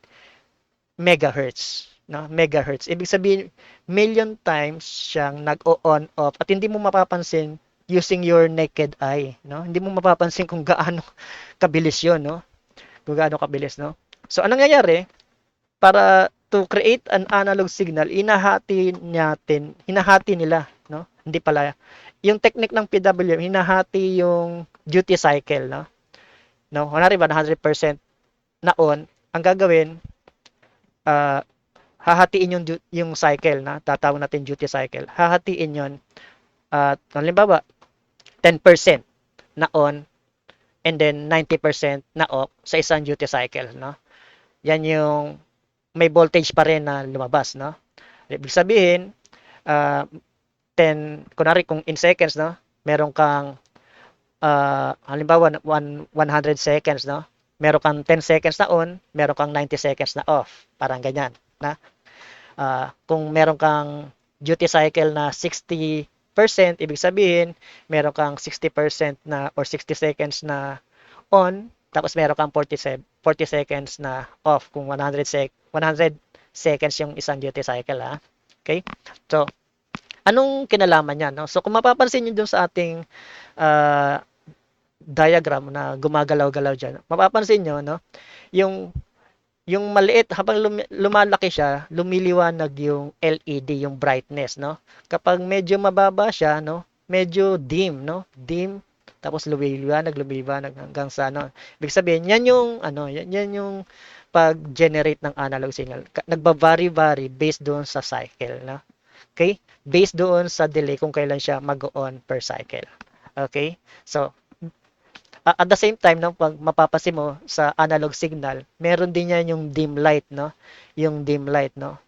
Speaker 1: megahertz, no? Megahertz. Ibig sabihin, million times siyang nag-on off at hindi mo mapapansin using your naked eye, no? Hindi mo mapapansin kung gaano kabilis 'yon, no? Kung gaano kabilis, no? So anong nangyayari? Para to create an analog signal, hinahati nila, no? Hindi pala. Yung technique ng PWM, hinahati yung duty cycle, no? No, kunwari 100% na on, ang gagawin, uh, hahatiin yung cycle na tatawag natin duty cycle. Hahatiin yon at halimbawa 10% na on and then 90% na off sa isang duty cycle, no? Yan yung may voltage pa rin na lumabas, no? Ibig sabihin, uh, 10 kunwari kung in seconds, no? Meron kang halimbawa 100 seconds, no? Meron kang 10 seconds na on, meron kang 90 seconds na off. Parang ganyan, na kung meron kang duty cycle na 60%, ibig sabihin, meron kang 60% na or 60 seconds na on, tapos meron kang 40 seconds na off kung 100 seconds yung isang duty cycle, ha. Okay? So, anong kinalaman niyan, no? So, kung mapapansin niyo dun sa ating diagram na gumagalaw-galaw diyan, mapapansin niyo, no? Yung maliit, habang lumalaki siya, lumiliwanag yung LED, yung brightness, no? Kapag medyo mababa siya, no? Medyo dim, no? Dim, tapos lumiliwanag hanggang sa ano. Ibig sabihin, yan yung pag-generate ng analog signal. Nagba-vary based doon sa cycle, no? Okay? Based doon sa delay kung kailan siya mag-on per cycle. Okay? So, at the same time, no, pag mapapansin mo sa analog signal, meron din yan yung dim light, no? Yung dim light, no?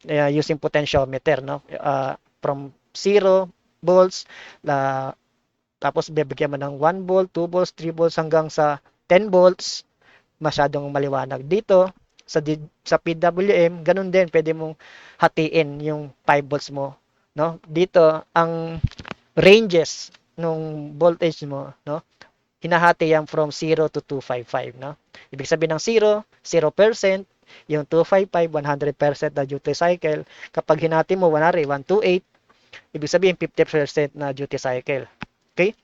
Speaker 1: Using potentiometer, no? From 0 volts, tapos bibigyan mo ng 1 volt, 2 volts, 3 volts hanggang sa 10 volts, masyadong maliwanag. Dito, sa PWM, ganun din, pwede mong hatiin yung 5 volts mo, no? Dito, ang ranges nung voltage mo, no? Hinahati yan from 0 to 255, no? Ibig sabihin ng 0%, yung 255, 100% na duty cycle. Kapag hinati mo, 128, ibig sabihin 50% na duty cycle. Okay?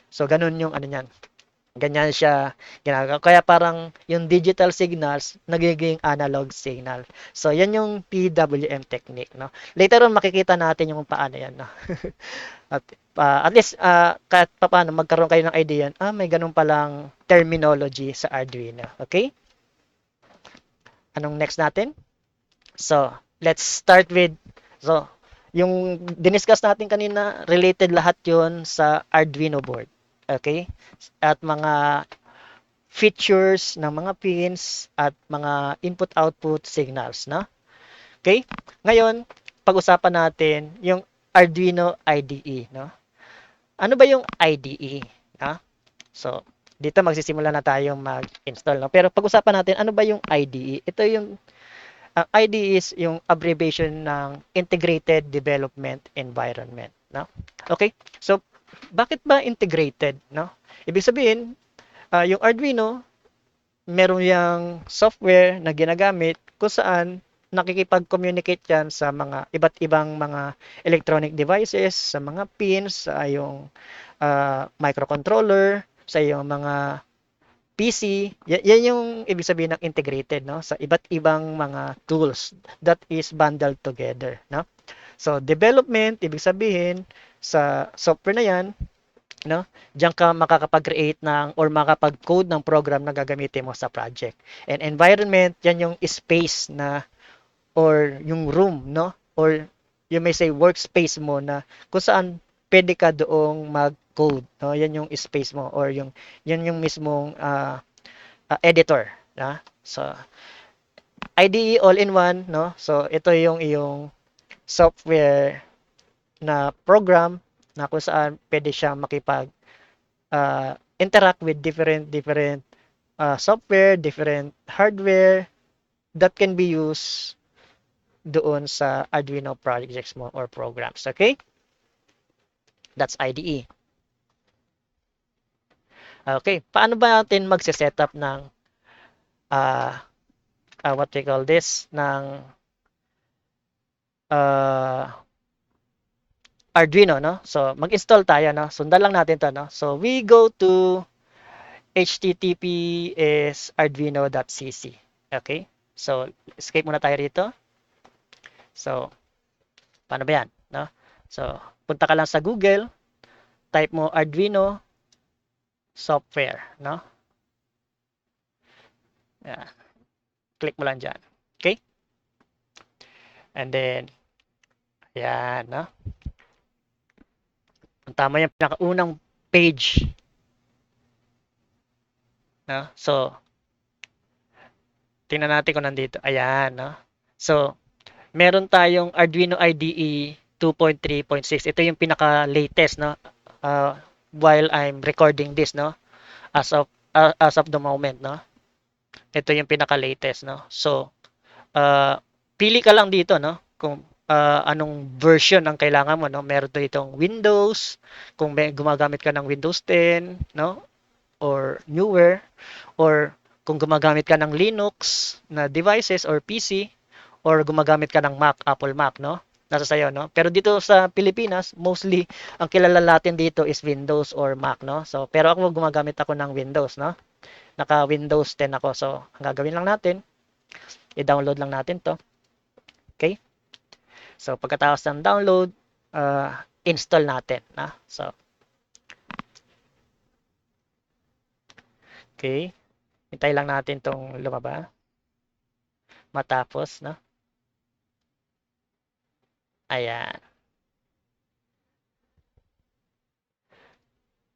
Speaker 1: So, ganun yung ano niyan. Ganyan siya ginagawa. Kaya parang yung digital signals nagiging analog signal. So, yan yung PWM technique, no? Later on, makikita natin yung paano yan, no? At, at least, kahit paano, magkaroon kayo ng idea yan, may ganun palang terminology sa Arduino. Okay? Anong next natin? So, let's start with, so, yung diniscuss natin kanina, related lahat yon sa Arduino board. Okay? At mga features ng mga pins at mga input-output signals, no? Okay? Ngayon, pag-usapan natin yung Arduino IDE, no? Ano ba yung IDE? No? So, dito magsisimula na tayong mag-install, no? Pero pag-usapan natin, ano ba yung IDE? Ito yung IDE is yung abbreviation ng Integrated Development Environment, no? Okay? So, bakit ba integrated, no? Ibig sabihin, yung Arduino, meron yang software na ginagamit kung saan nakikipag-communicate yan sa mga iba't ibang mga electronic devices, sa mga pins, sa yung microcontroller, sa yung mga PC. Yan yung ibig sabihin ng integrated, no? Sa iba't ibang mga tools that is bundled together, no? So, development, ibig sabihin, sa software na yan, no? Diyan ka makakapag-create ng or makakapag-code ng program na gagamitin mo sa project. And environment, yan yung space na or yung room, no? Or you may say workspace mo na kung saan pwede ka doong mag-code, no? Yan yung space mo or yung yan yung mismong editor, na? So IDE all-in-one, no? So ito yung iyong software na program na kung saan pwede siyang makipag interact with different software, different hardware that can be used doon sa Arduino projects mo or programs. Okay? That's IDE. Okay, paano ba natin magse-setup ng uh, what we call this, ng uh, Arduino, no? So, mag-install tayo, no? Sundan lang natin to, no? So, we go to http is arduino.cc. Okay? So, escape muna tayo rito. So, paano ba yan? No? So, punta ka lang sa Google, type mo Arduino software, no? Yeah. Click mo lang dyan. Okay? And then, ayan, no? Punta mo yung pinakaunang page. No? So, tingnan natin kung nandito. Ayan, no? So, meron tayong Arduino IDE 2.3.6. Ito yung pinaka-latest, no? While I'm recording this, no? As of the moment, no? Ito yung pinaka-latest, no? So, pili ka lang dito, no? Kung anong version ang kailangan mo, no? Meron ditong Windows, kung may gumagamit ka ng Windows 10, no? Or newer, or kung gumagamit ka ng Linux na devices or PC, or gumagamit ka ng Mac, Apple Mac, no? Nasa sayo, no? Pero dito sa Pilipinas, mostly ang kilala natin dito is Windows or Mac, no? So, pero ako gumagamit ako ng Windows, no? Naka Windows 10 ako. So, ang gagawin lang natin, i-download lang natin 'to. Okay? So, pagkatapos ng download, install natin, na? So, okay. Hintay lang natin 'tong lumabas. Matapos, no? Ayan.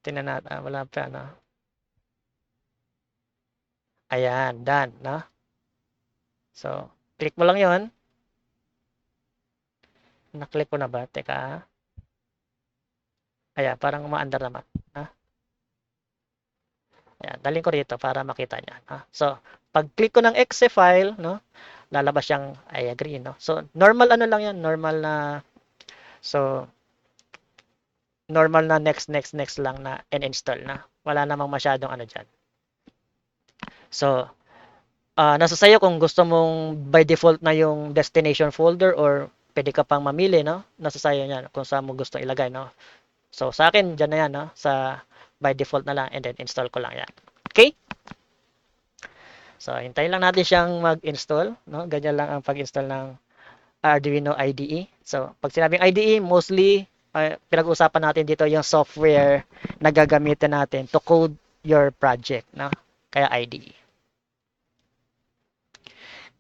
Speaker 1: Tingnan natin, wala pa, no? Ayan, done, no? So, click mo lang 'yon. Na-click ko na ba? Teka. Ayan, parang umaandar naman. Ha? Ayan, dalhin ko rito para makita niya. Ha? So, pag-click ko ng exe file, no, lalabas siyang I agree, no? So, normal ano lang yan, normal na, so, normal na next lang na in-install na. Wala namang masyadong ano dyan. So, nasa sayo kung gusto mong by default na yung destination folder or pwede ka pang mamili, no? Nasa sayo yan kung saan mo gusto ilagay, no? So, sa akin, dyan na yan, no? Sa by default na lang and then install ko lang yan. Okay? So, hintayin lang natin siyang mag-install, no? Ganyan lang ang pag-install ng Arduino IDE. So, pag sinabing IDE, mostly pinag-uusapan natin dito yung software na gagamitin natin to code your project, no? Kaya IDE.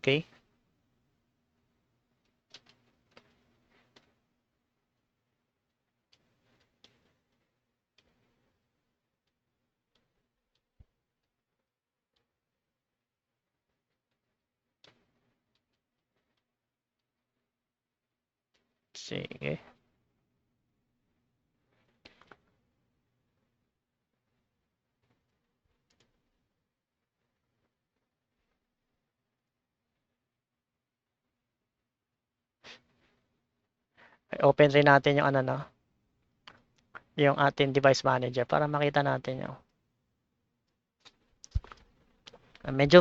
Speaker 1: Okay? Sige. Open rin natin yung ano, no? Yung ating device manager para makita natin yung medyo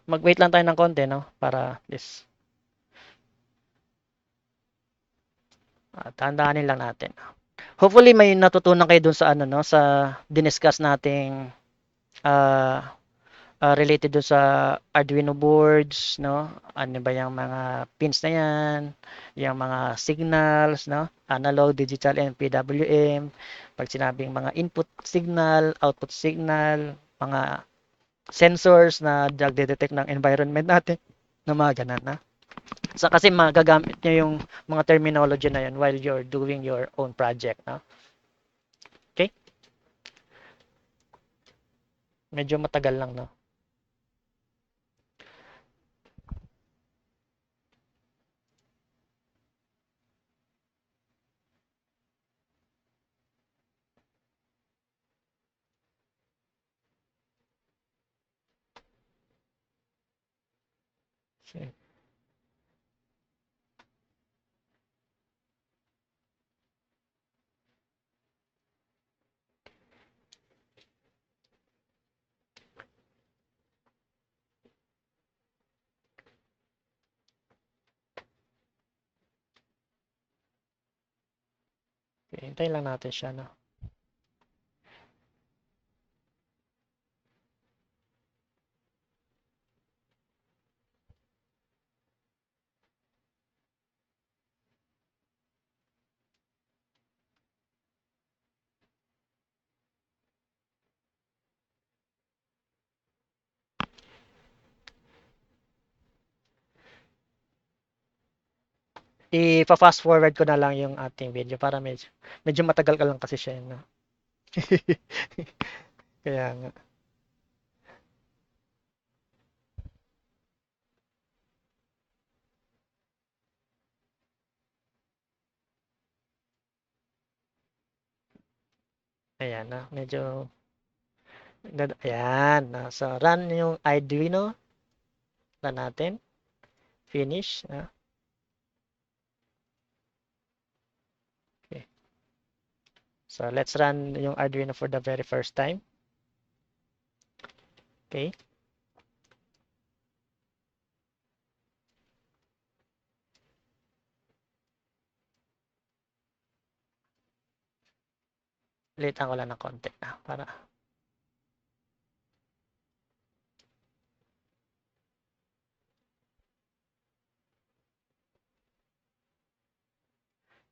Speaker 1: mag-wait lang tayo ng konti, no? Para this tandaanin lang natin. Hopefully may natutunan kayo dun sa ano, no? Sa diniscuss nating uh, related dun sa Arduino boards, no? Ano ba yung mga pins na yan, yung mga signals, no? Analog, digital, and PWM. Pag sinabing mga input signal, output signal, mga sensors na nagde-detect ng environment natin, na mga ganun, na. So, kasi magagamit nyo yung mga terminology na yun while you're doing your own project, no? Okay? Medyo matagal lang, no? Okay. Hintayin lang natin siya, no? Ipa-fast forward ko na lang yung ating video para medyo matagal ka lang kasi siya, no? Kaya nga. Ayan, no? Medyo ayan, no? So, run yung Arduino na natin. Finish, no? Okay. So, let's run yung Arduino for the very first time. Okay. Litan ko lang ng konti na para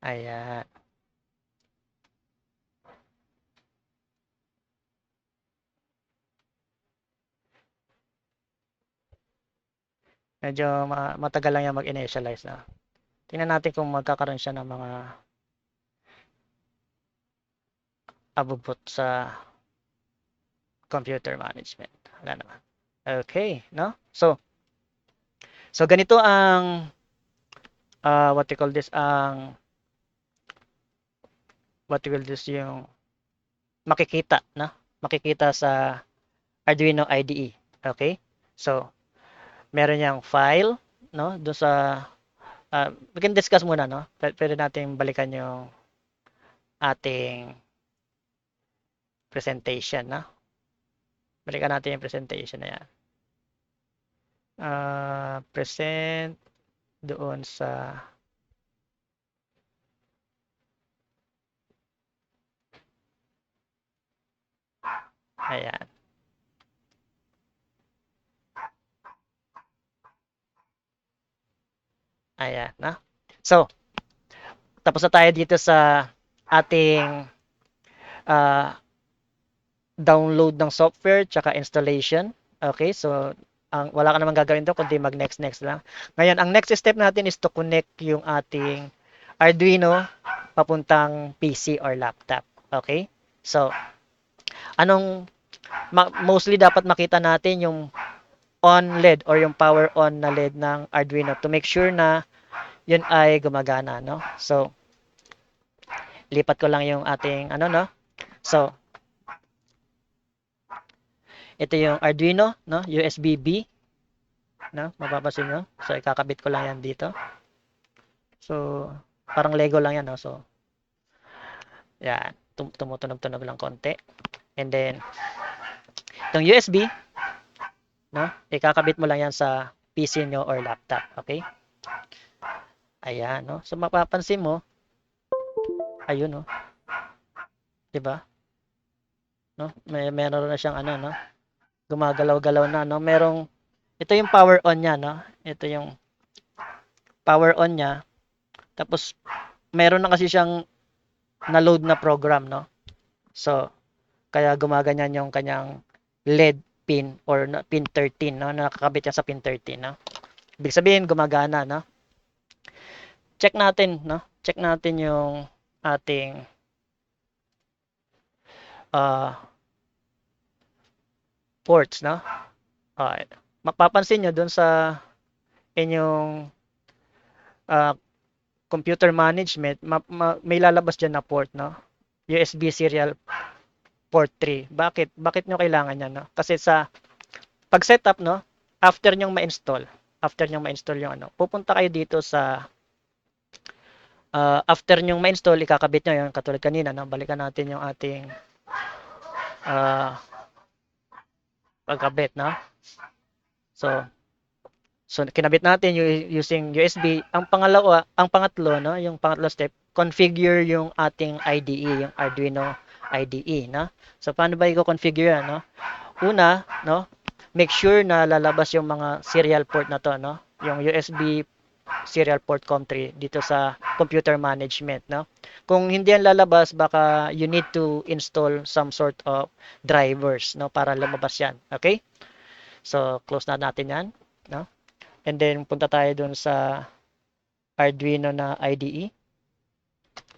Speaker 1: ayan. Medyo matagal lang yan mag-initialize na. Tingnan natin kung magkakaroon siya ng mga abubot sa computer management. Wala naman. Okay, no? So ganito ang what you call this what you call this yung makikita, no? Makikita sa Arduino IDE. Okay? So, meron yang file, no? Doon sa we can discuss muna, no? Pwede natin balikan yung ating presentation, no? Balikan natin yung presentation na yan. Present doon sa Ayan. Ayan, no? So, tapos na tayo dito sa ating ah, download ng software tsaka installation. Okay, so wala ka namang gagawin to kundi mag next lang. Ngayon, ang next step natin is to connect yung ating Arduino papuntang PC or laptop. Okay? So, anong mostly dapat makita natin yung on LED or yung power on na LED ng Arduino to make sure na yun ay gumagana, no? So, lipat ko lang yung ating ano, no? So, ito yung Arduino, no? USB-B, no? Mapapansin nyo. So, ikakabit ko lang yan dito. So, parang Lego lang yan, no? So, yan. Tumutunog-tunog lang konti. And then, itong USB, no? Ikakabit mo lang yan sa PC nyo or laptop. Okay? Ayan, no? So, mapapansin mo, ayun, no? Diba? No? Meron na siyang ano, no? Gumagalaw-galaw na, no? Ito yung power on niya, no? Ito yung power on niya. Tapos, meron na kasi siyang na-load na program, no? So, kaya gumaganyan yung kanyang LED pin or pin 13, no? Nakakabit yan sa pin 13, no? Ibig sabihin, gumagana, no? Check natin, no? Check natin yung ating ports, no? Okay. Mapapansin nyo dun sa inyong uh, computer management, may lalabas dyan na port, no? USB serial port 3. Bakit? Bakit nyo kailangan yan, no? Kasi sa pag-setup, no? After nyong ma-install yung ano, pupunta kayo dito sa after nyong ma-install, ikakabit nyo yung katulad kanina, no? Balikan natin yung ating uh, pagkabit, no? So, kinabit natin using USB. Ang pangatlo, no, yung pangatlo step, configure yung ating IDE, yung Arduino IDE, no? So paano ba i-configure yan, no? Una, no, make sure na lalabas yung mga serial port na to, no? Yung USB serial port COM3 dito sa computer management, no? Kung hindi yan lalabas, baka you need to install some sort of drivers, no, para lumabas yan. Okay? So close na natin yan, no? And then, punta tayo dun sa Arduino na IDE.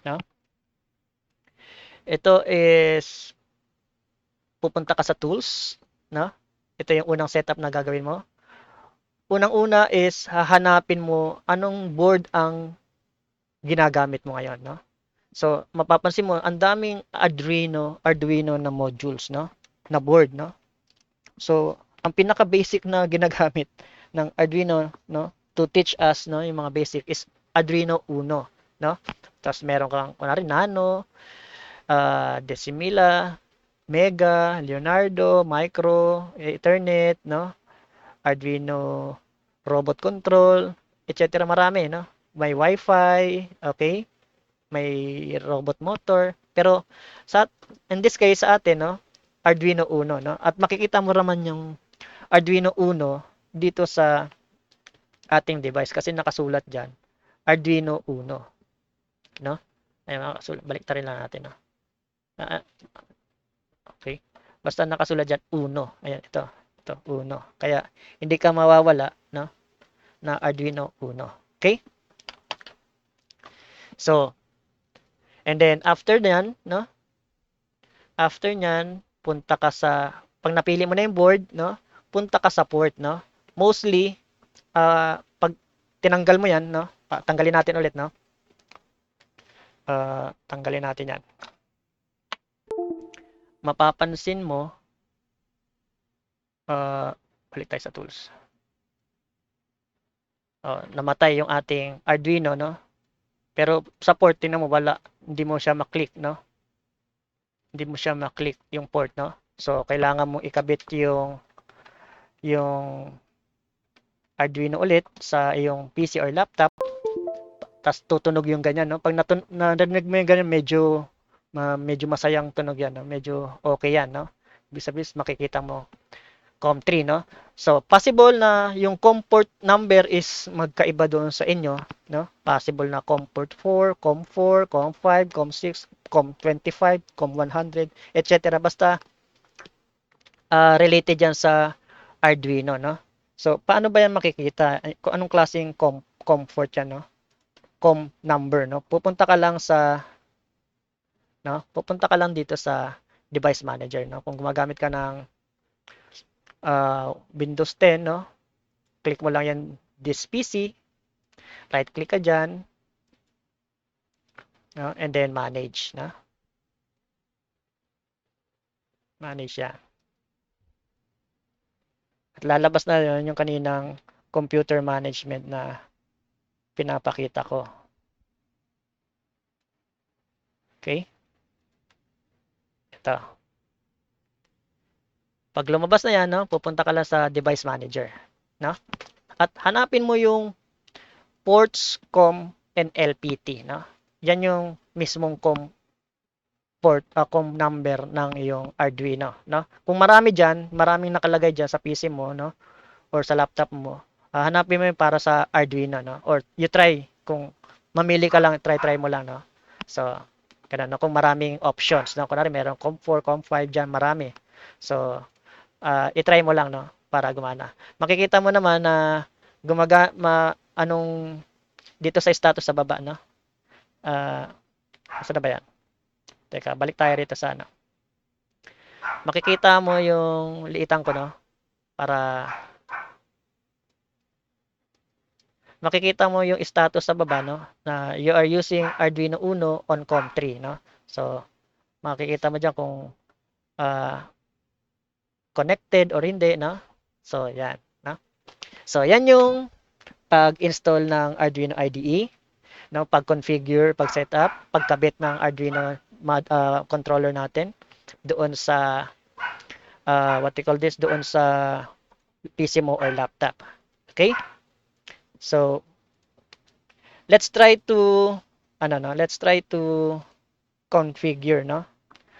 Speaker 1: No? Ito is, pupunta ka sa tools. No? Ito yung unang setup na gagawin mo. Unang-una is, hahanapin mo anong board ang ginagamit mo ngayon. No? So, mapapansin mo, ang daming Arduino na modules, no? Na board, no? So, ang pinaka-basic na ginagamit ng Arduino, no, to teach us, no, yung mga basic is Arduino Uno, no? Tapos meron kang kunwari Nano, Decimila, Mega, Leonardo, Micro, Ethernet, no? Arduino Robot Control, etc. Marami, no? May Wi-Fi, okay? May robot motor. Pero in this case sa atin, no, Arduino Uno, no? At makikita mo naman yung Arduino Uno dito sa ating device kasi nakasulat diyan Arduino Uno, no? Ay nakasulat, baliktarin lang natin, no. Okay. Basta nakasulat diyan Uno. Ayan ito Uno. Kaya hindi ka mawawala, no, na Arduino Uno. Okay? So, and then after nyan, no? After nyan, punta ka sa pag napili mo na yung board, no? Punta ka sa port, no? Mostly pag tinanggal mo 'yan, no? Tanggalin natin ulit, no? Tanggalin natin 'yan. Mapapansin mo balik tayo sa tools. Namatay yung ating Arduino, no? Pero sa port tingnan mo wala, hindi mo siya ma-click, no? Hindi mo siya ma-click yung port, no? So kailangan mo ikabit yung Arduino ulit sa iyong PC or laptop. Tas tutunog yung ganyan, no? Pag narinig mo yung ganyan, medyo masayang tunog yan, no? Medyo okay yan, no? Ibig sabihin, makikita mo COM3, no? So, possible na yung COM port number is magkaiba doon sa inyo, no? Possible na COM port 4, COM 4, COM 5, COM 6, COM 25, COM 100, etc. Basta related yan sa Arduino, no? So, paano ba yan makikita? Kung anong klaseng COM port yan, no? COM number, no? Pupunta ka lang dito sa device manager, no? Kung gumagamit ka ng Windows 10, no? Click mo lang yan, this PC, right click ka dyan, no? And then manage, no? Manage yan. At lalabas na yun yung kaninang computer management na pinapakita ko. Okay? Ito. Pag lumabas na yan, no? Pupunta ka lang sa device manager, no? At hanapin mo yung ports, COM, and LPT, no? Yan yung mismong COM number ng iyong Arduino, no? Kung marami diyan, maraming nakalagay diyan sa PC mo, no? Or sa laptop mo, hanapin mo yung para sa Arduino, no? Or you try, kung mamili ka lang, try mo lang, no? So, ganun, no? Kung maraming options, no? Kunwari, meron COM 4, COM 5 diyan, marami. So, i-try mo lang, no? Para gumana. Makikita mo naman na anong dito sa status sa baba, no? Saan na ba yan? Teka, balik tayo rito sa ano. Makikita mo yung liitan ko, no? Para makikita mo yung status sa baba, no? Na you are using Arduino Uno on COM3, no? So, makikita mo dyan kung connected or hindi, no? So, yan, no? So, yan yung pag-install ng Arduino IDE, no? Pag-configure, pag-setup, pagkabit ng Arduino controller natin doon sa doon sa PC mo or laptop. Okay? So, let's try to configure, no?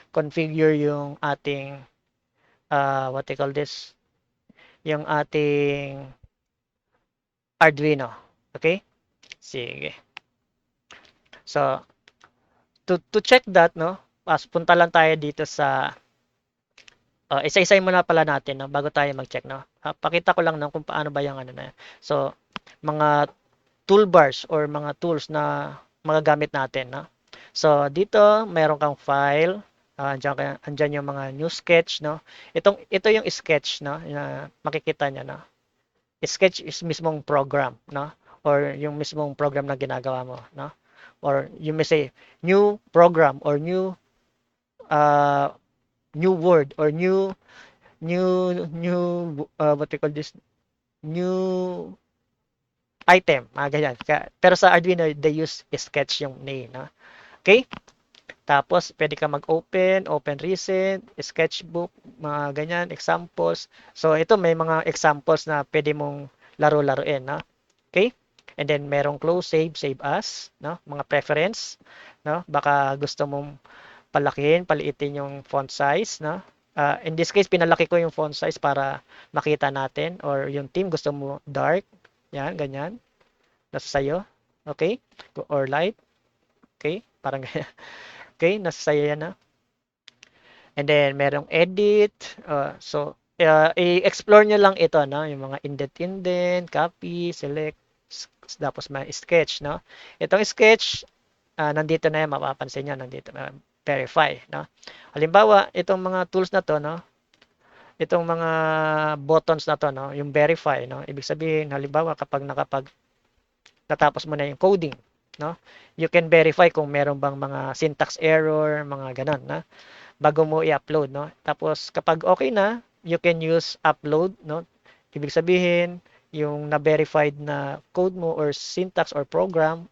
Speaker 1: Configure yung ating yung ating Arduino. Okay? Sige. So, to check that, no? Punta lang tayo dito sa isa-isay muna pala natin, no, bago tayo mag-check, no. Pakita ko lang no kung paano ba yung ano na. So, mga toolbars or mga tools na magagamit natin, no. So, dito meron kang file, andyan yung mga new sketch, no. Ito yung sketch, no, na makikita niyo, no. Sketch is mismong program, no, or yung mismong program na ginagawa mo, no. Or you may say new program or new word or what we call this, new item, ganyan. Pero sa Arduino, they use sketch yung name, no? Okay? Tapos, pwede ka mag-open, open recent, sketchbook, mga ganyan, examples. So, ito may mga examples na pwede mong laro-laruin, no? Okay? And then, merong close, save as, no? Mga preference, no? Baka gusto mong paliitin yung font size, no? In this case, pinalaki ko yung font size para makita natin, or yung team gusto mo dark, yan, ganyan. Nasa sayo, okay? Or light, okay? Parang ganyan. Okay, nasa sayo yan, na. And then, merong edit. So, i-explore nyo lang ito, no? Yung mga indent, copy, select, tapos may sketch, no? Itong sketch, nandito na yan, mapapansin nyo, nandito, verify, no? Halimbawa, itong mga tools na to, no? Itong mga buttons na to, no? Yung verify, no? Ibig sabihin, halimbawa, kapag natapos mo na yung coding, no? You can verify kung meron bang mga syntax error, mga ganun, no? Bago mo i-upload, no? Tapos, kapag okay na, you can use upload, no? Ibig sabihin, yung na-verified na code mo or syntax or program,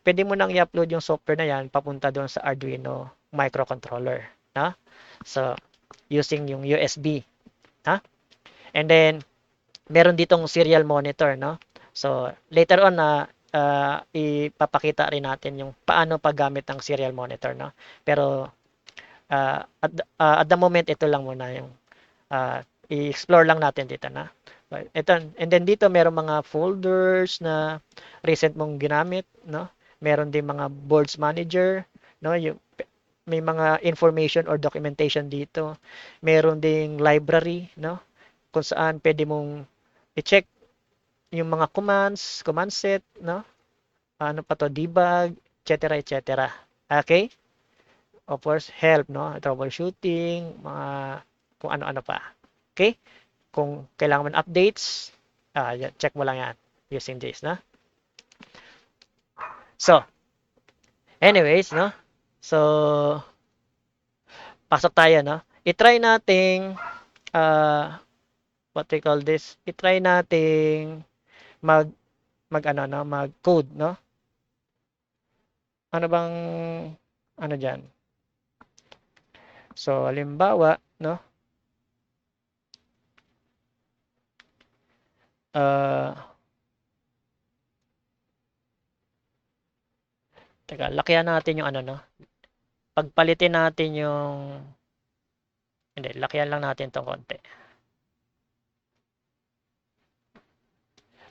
Speaker 1: pwede mo nang i-upload yung software na yan papunta doon sa Arduino microcontroller, no? So, using yung USB, ha? And then, meron ditong serial monitor, no? So, later on na ipapakita rin natin yung paano paggamit ng serial monitor, no? Pero, At the moment, ito lang muna yung i-explore lang natin dito na. Ito, and then dito meron mga folders na recent mong ginamit, no? Meron din mga boards manager, no? May mga information or documentation dito. Meron ding library, no? Kung saan pwede mong i-check yung mga commands, command set, no? Ano pa to, debug, etc. etc. Okay? Of course, help, no? Troubleshooting, mga kung ano-ano pa. Okay? Kung kailangan mo updates, check mo lang yan using this, no? So, anyways, no? So, pasok tayo, no? I-try nating, what we call this, i-try nating mag, mag-code, no? Ano bang, ano dyan? So, halimbawa, no? Teka, lakihan natin yung ano, no? Pagpalitin natin yung, hindi, lakihan lang natin tong konti.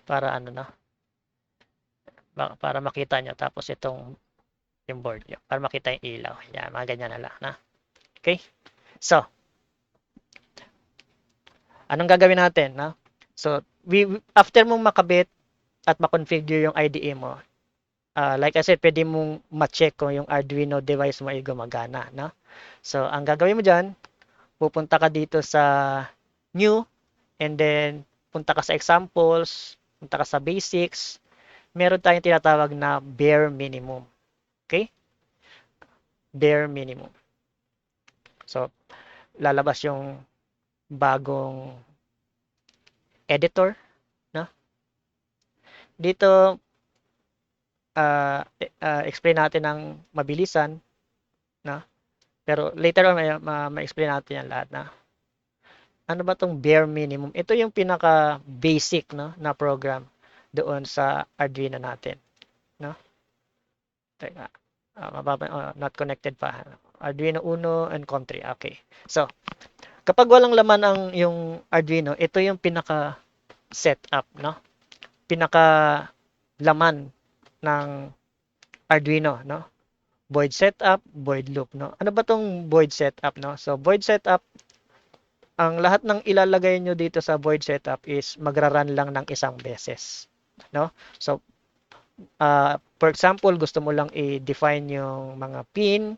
Speaker 1: Para ano, no? Para makita nyo. Tapos itong, yung board, yun, para makita yung ilaw. Yan, mga ganyan na lang, na. Okay? So, anong gagawin natin, no? So, after mong makabit at makonfigure yung IDE mo, like I said, pwede mong ma-check kung yung Arduino device mo ay gumagana, no? So, ang gagawin mo dyan, pupunta ka dito sa new, and then punta ka sa examples, punta ka sa basics, meron tayong tinatawag na bare minimum. Okay? Bare minimum. So, lalabas yung bagong editor, no? Dito, explain natin ng mabilisan, no? Pero later on, ma-explain natin yan lahat, na. Ano ba tong bare minimum? Ito yung pinaka basic, no, na program doon sa Arduino natin, no? Teka, not connected pa. Arduino Uno and COM3. Okay. So, kapag walang laman ang yung Arduino, ito yung pinaka setup, no? Pinaka laman ng Arduino, no? Void setup, void loop, no? Ano ba tong void setup, no? So, void setup, ang lahat ng ilalagay nyo dito sa void setup is magra-run lang ng isang beses, no? So, for example, gusto mo lang i-define yung mga pin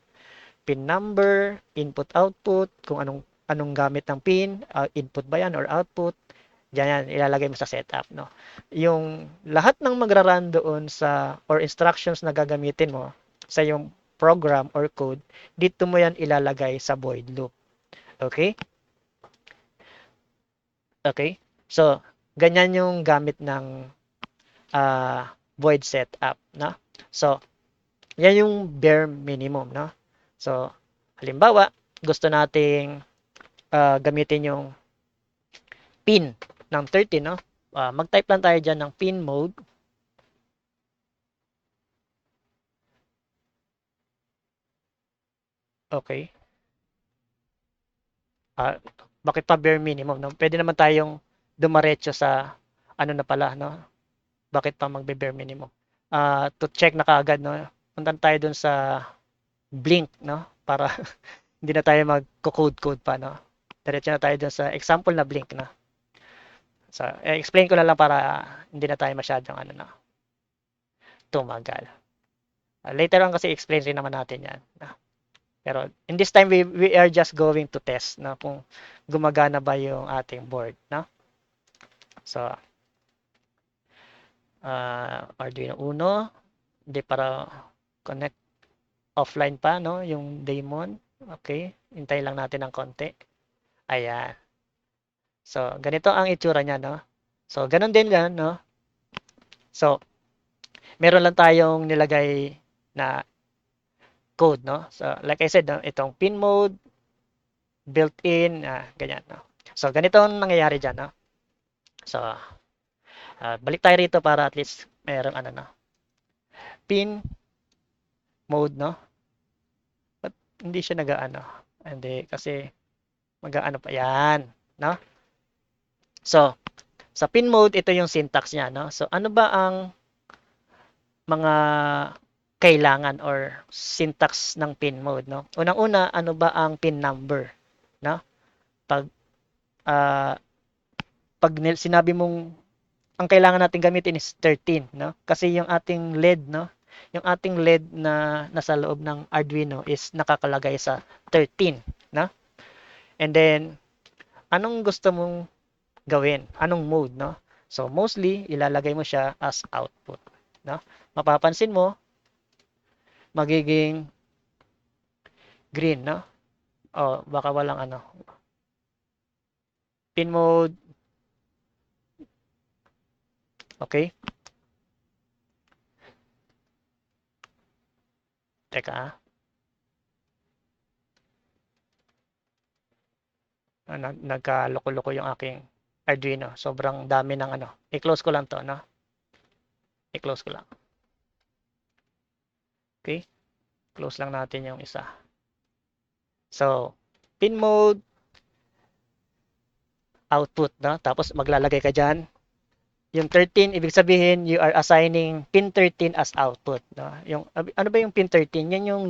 Speaker 1: number, input output, kung anong gamit ng pin, input ba yan or output. Diyan yan, ilalagay mo sa setup, no? Yung lahat ng magra-run doon sa or instructions na gagamitin mo sa yung program or code, dito mo yan ilalagay sa void loop. Okay? Okay? So, ganyan yung gamit ng void setup, no? So, yan yung bare minimum, no? So, halimbawa, gusto nating gamitin yung pin ng 30, no? Mag-type lang tayo dyan ng pin mode. Okay. Bakit pa bare minimum, no? Pwede naman tayong dumaretso sa ano na pala, no? Bakit pa magbe-bare minimum? To check na kaagad, no? Punta tayo dun sa blink, no? Para hindi na tayo mag-code-code pa, no? Diretso na tayo dun sa example na blink, no? So, explain ko na lang para hindi na tayo masyadong ano, no? Tumagal. Later on kasi explain rin naman natin yan. No? Pero in this time, we are just going to test, no? Kung gumagana ba yung ating board, no? So, Arduino Uno, hindi para connect offline pa, no? Yung daemon. Okay, hintayin lang natin ng konti. Ayan. So, ganito ang itsura niya, no? So, ganun din yan, no? So, meron lang tayong nilagay na code, no? So, like I said, no? Itong pin mode, built-in, ganyan, no? So, ganito ang nangyayari dyan, no? So, balik tayo rito para at least merong ano, no? Pin mode, no? But hindi siya nag-ano. Hindi, kasi mag-aano pa yan, no? So, sa pin mode, ito yung syntax niya, no? So, ano ba ang mga kailangan or syntax ng pin mode, no? Unang-una, ano ba ang pin number, no? Pag ah, pag sinabi mong ang kailangan natin gamitin is 13, no? Kasi yung ating LED, no? Yung ating LED na nasa loob ng Arduino is nakakalagay sa 13, no? And then, anong gusto mong gawin? Anong mode, no? So, mostly, ilalagay mo siya as output, no? Mapapansin mo, magiging green, no? O, baka walang ano. Pin mode, okay? Teka, nagkaloko-loko yung aking Arduino. Sobrang dami ng ano. I-close ko lang to, no? I-close ko lang. Okay? Close lang natin yung isa. So, pin mode, output, no? Tapos maglalagay ka dyan. Yung 13, ibig sabihin, you are assigning pin 13 as output, no? Yung, ano ba yung pin 13? Yan yung,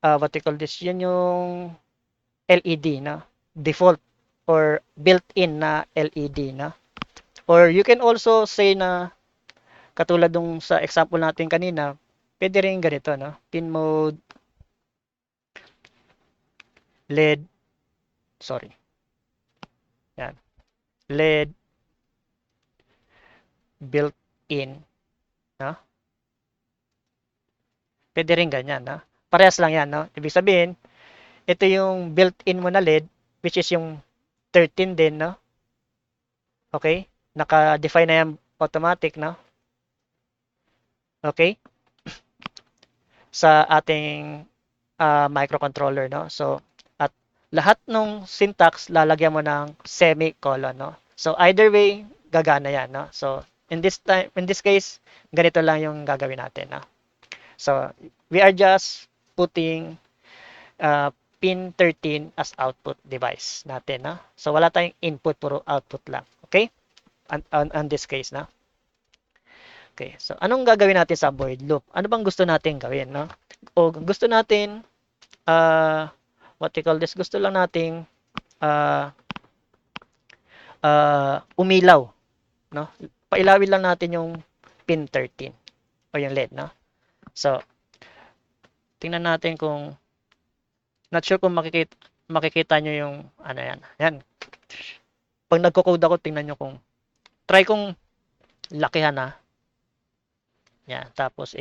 Speaker 1: what you call this? Yan yung LED, no? Default or built-in na LED, no? Or you can also say na, katulad nung sa example natin kanina, pwede rin ganito, no? Pin mode, LED, sorry. Yan. LED, built-in, no? Pwede rin ganyan, no? Parehas lang yan, no? Ibig sabihin, ito yung built-in mo na LED, which is yung 13 din, no? Okay? Naka-define na yan automatic, no? Okay? Sa ating microcontroller, no? So, at lahat ng syntax, lalagyan mo ng semicolon, no? So, either way, gagana yan, no? So, in this case, ganito lang yung gagawin natin, no? So, we are just putting uh, pin 13 as output device natin, no? So, wala tayong input, puro output lang. Okay? On this case, no? Okay. So, anong gagawin natin sa void loop? Ano bang gusto natin gawin, no? O gusto natin, uh, what you call this? Gusto lang nating uh, umilaw, no? Pailawin lang natin yung pin 13 o yung LED, no? So, tingnan natin kung, not sure kung makikita nyo yung, ano yan. Yan. Pag nagko-code ako, tingnan nyo kung, try kong lakihan na. Yan. Tapos,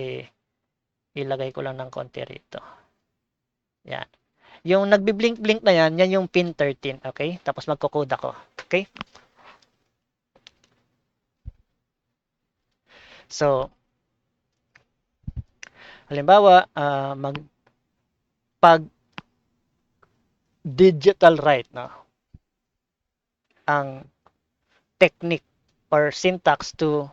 Speaker 1: ilagay ko lang ng konti rito. Yan. Yung nagbi-blink-blink na yan, yan yung pin 13. Okay? Tapos magko-code ako. Okay? So, halimbawa, pag digital write, no? Ang technique or syntax to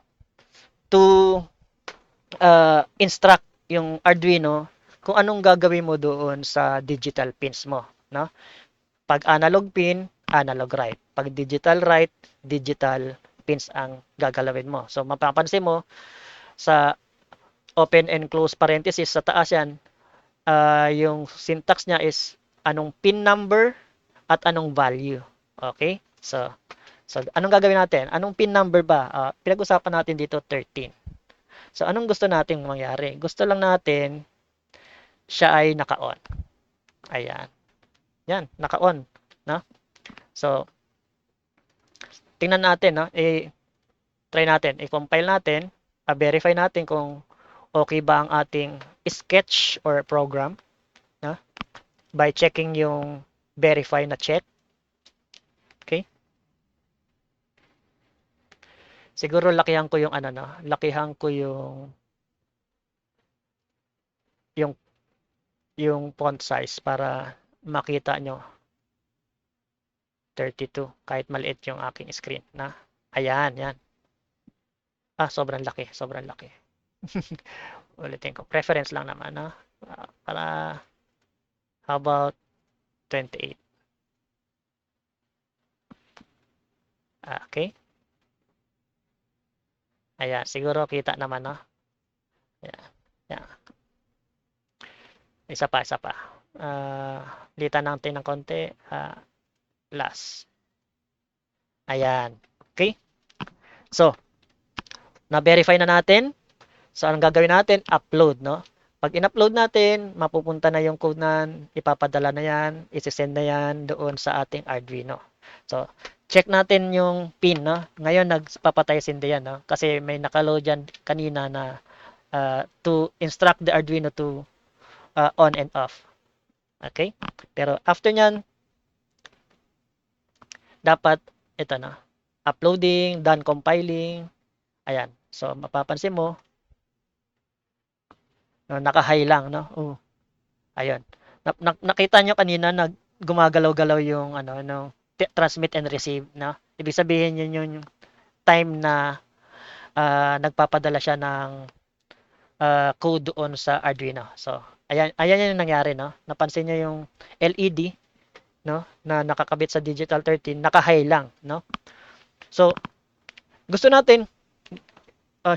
Speaker 1: instruct yung Arduino kung anong gagawin mo doon sa digital pins mo, no? Pag analog pin, analog write. Pag digital write, digital pins ang gagalawin mo. So mapapansin mo sa open and close parenthesis sa taas yan, yung syntax niya is anong pin number at anong value. Okay? So anong gagawin natin? Anong pin number ba? Pinag-usapan natin dito 13. So anong gusto nating mangyari? Gusto lang natin siya ay naka-on. Ayan. Yan, naka-on, no? So tingnan natin, no? Try natin, i-compile natin, verify natin kung okay ba ang ating sketch or program, no? By checking yung verify na check. Okay? Siguro lakihan ko yung ano, no? Lakihan ko yung yung font size para makita nyo 32 kahit maliit yung aking screen na. Ayan, yan. Sobrang laki, sobrang laki. Ulitin ko. Preference lang naman, no? Para How about 28? Okay. Ayan, siguro kita naman, no? Ayan. Ayan. Isa pa, isa pa. Litan natin ng konti. Last. Ayan. Okay. So, na-verify na natin. So, anong gagawin natin? Upload, no? Pag in-upload natin, mapupunta na yung code na ipapadala na yan, isi-send na yan doon sa ating Arduino. So, check natin yung pin, no? Ngayon, nagpapatay sindi yan, no? Kasi may nakaload dyan kanina na to instruct the Arduino to on and off. Okay? Pero after nyan, dapat ito na. Uploading, done compiling. Ayan. So, mapapansin mo, no, naka-high lang, no? Ayun. Nakita nyo kanina na gumagalaw-galaw yung ano, no, transmit and receive, no? Ibig sabihin yun yung time na nagpapadala siya ng code doon sa Arduino. So, ayan yung nangyari, no? Napansin niyo yung LED, no, na nakakabit sa Digital 13, naka-high lang, no? So, gusto natin,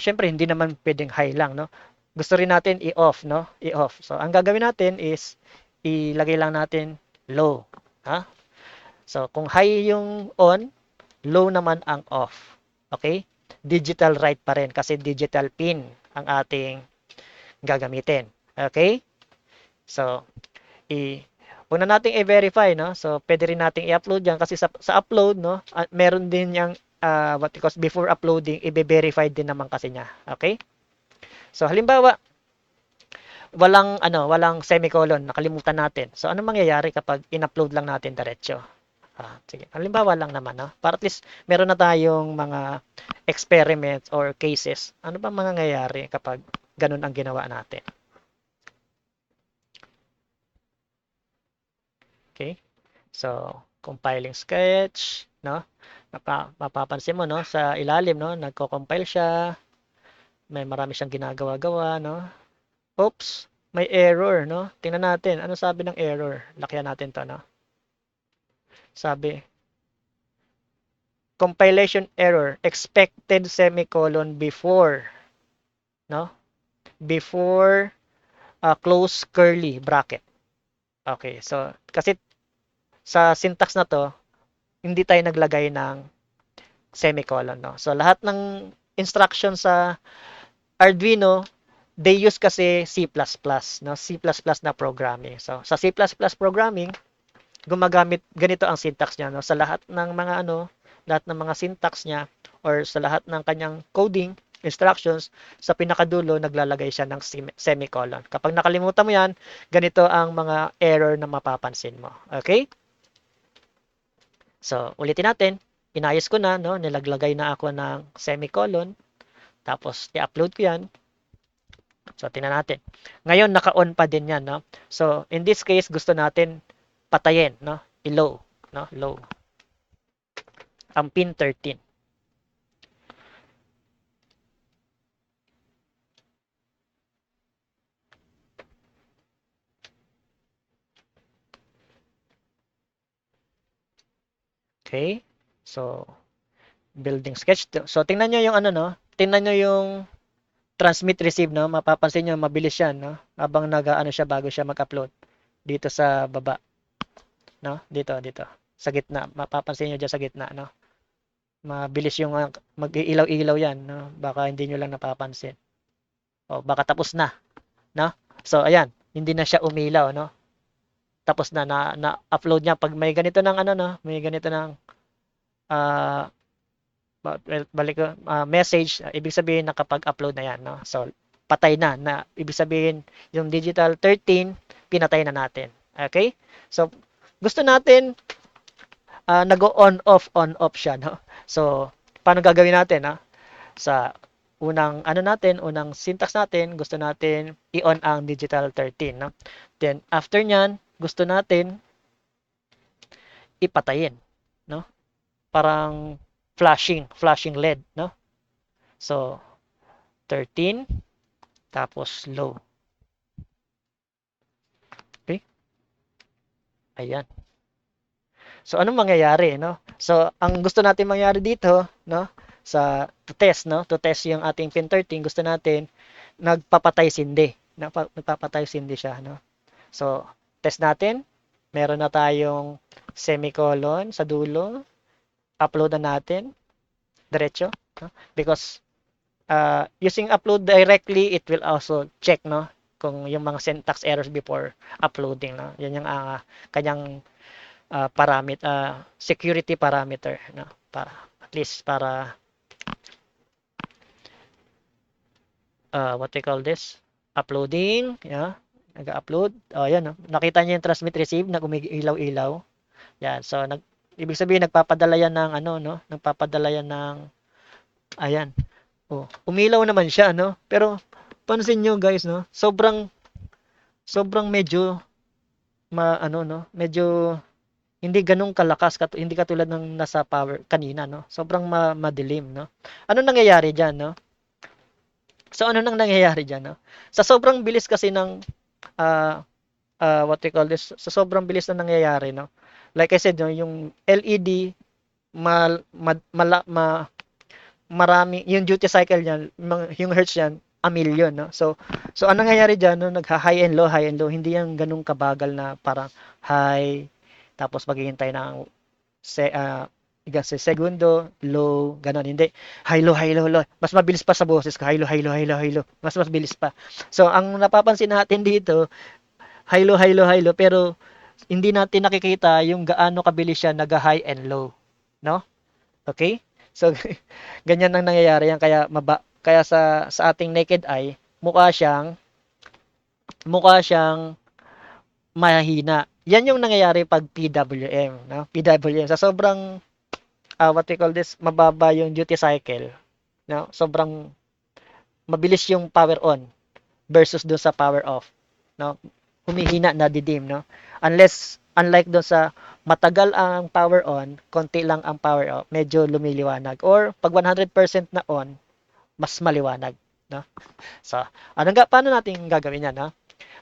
Speaker 1: syempre hindi naman pwedeng high lang, no? Gusto rin natin i-off, no? I-off. So, ang gagawin natin is ilagay lang natin low, ha? So, kung high yung on, low naman ang off. Okay? Digital write pa rin kasi digital pin ang ating gagamitin. Okay? So, una nating i-verify, no? So, pwede rin nating i-upload yan kasi sa upload, no? Meron din yung what because before uploading, i-verify din naman kasi niya. Okay? So, halimbawa, walang semicolon, nakalimutan natin. So, ano mangyayari kapag in-upload lang natin diretso? Sige. Halimbawa lang naman, no? Para at least meron na tayong mga experiments or cases. Ano ba mangyayari kapag ganun ang ginawa natin? Okay? So, compiling sketch, no? Mapapansin mo, no? Sa ilalim, no? Nagko-compile siya. May marami siyang ginagawa-gawa, no? Oops! May error, no? Tingnan natin. Ano sabi ng error? Lakyan natin to, no? Sabi, compilation error, expected semicolon before, no? Before close curly bracket. Okay, so kasi sa syntax na to, hindi tayo naglagay ng semicolon, no? So lahat ng instruction sa Arduino, they use kasi C++, no? C++ na programming. So sa C++ programming, gumagamit ganito ang syntax niya, no? Sa lahat ng mga lahat ng mga syntax niya or sa lahat ng kanyang coding instructions, sa pinakadulo naglalagay siya ng semicolon. Kapag nakalimutan mo 'yan, ganito ang mga error na mapapansin mo. Okay? So, ulitin natin. Inayos ko na, no? Nilaglagay na ako ng semicolon. Tapos, i-upload ko 'yan. So, tingnan natin. Ngayon, naka-on pa din 'yan, no? So, in this case, gusto natin patayin, no? I-low, no? Low. Ang pin 13. Okay? So, building sketch. So, tingnan nyo yung no? Tingnan nyo yung transmit receive, no? Mapapansin nyo, mabilis yan, no? Habang siya bago siya mag-upload. Dito sa baba, no? Dito. Sa gitna. Mapapansin nyo dyan sa gitna, no? Mabilis yung mag-iilaw-ilaw yan, no? Baka hindi nyo lang napapansin. O, baka tapos na, no? So, ayan. Hindi na siya umilaw, no? Tapos na-upload niya. Pag may ganito ng no? May ganito ng uh, balik ko, message, ibig sabihin nakapag-upload na yan, no? So, patay na ibig sabihin yung digital 13, pinatay na natin. Okay? So, gusto natin nag-on-off siya, no? So, paano gagawin natin, ha? Sa unang syntax natin, gusto natin i-on ang digital 13, no? Then, after nyan, gusto natin ipatayin, no? Parang flashing LED, no? So, 13, tapos low. Okay? Ayan. So, anong mangyayari, no? So, ang gusto natin mangyari dito, no? To test, no? To test yung ating pin 13, gusto natin, nagpapatay sindi. Nagpapatay sindi siya, no? So, test natin. Meron na tayong semicolon sa dulo. Upload na natin. Diretso. No? Because using upload directly, it will also check, no? Kung yung mga syntax errors before uploading, no? Yan yung kanyang security parameter, no? Para at least para what we call this, uploading, yeah. Nag-upload. Oh, yan, no? Nakita niyo yung transmit receive na umiilaw-ilaw. Yan. So ibig sabihin nagpapadala yan ng ano, no? Nagpapadala yan ng ayan. Oh, umilaw naman siya, no? Pero pansin niyo guys, no? Sobrang medyo ano, no? Medyo hindi ganun kalakas, hindi katulad ng nasa power kanina, no? Sobrang madilim, no? Ano nangyayari diyan, no? So ano nang nangyayari diyan, no? Sa sobrang bilis kasi ng ah what we call this, sa sobrang bilis na nangyayari, no? Like I said, no, yung LED ma, ma, mala, ma marami yung duty cycle niyan, yung hertz niyan, a million, no? So anong nangyayari diyan, no? High and low, hindi yan ganun kabagal na parang high tapos maghihintay ng se, uh, sa segundo, low, ganon. Hindi. High, low, high, low, low. Mas mabilis pa sa boses ko. High, low, high, low, high, low, high, low. Mas bilis pa. So, ang napapansin natin dito, high, low, high, low, high, low. Pero, hindi natin nakikita yung gaano kabilis siya nag-high and low. No? Okay? So, ganyan ang nangyayari yan. Kaya sa ating naked eye, mukha siyang mahina. Yan yung nangyayari pag PWM. No? PWM. Sa sobrang what we call this, mababa yung duty cycle, no? Sobrang mabilis yung power on versus doon sa power off, no? Humihina na didim, no? Unlike doon sa matagal ang power on, konti lang ang power off, medyo lumiliwanag. Or pag 100% na on, mas maliwanag, no? So, paano natin gagawin yan, no?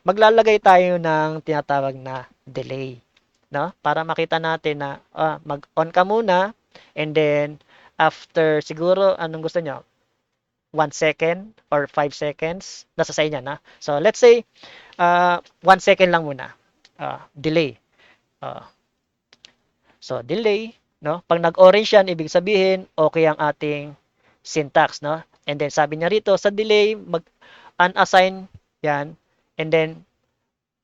Speaker 1: Maglalagay tayo ng tinatawag na delay, no? Para makita natin na mag-on ka muna and then after siguro anong gusto nyo? 1 second or 5 seconds? Nasa sa inyo na. So let's say 1 second lang muna. Delay. Uh, so delay, no? Pag nag-orange yan, ibig sabihin okay ang ating syntax, no? And then sabi niya rito sa delay mag-unassign yan and then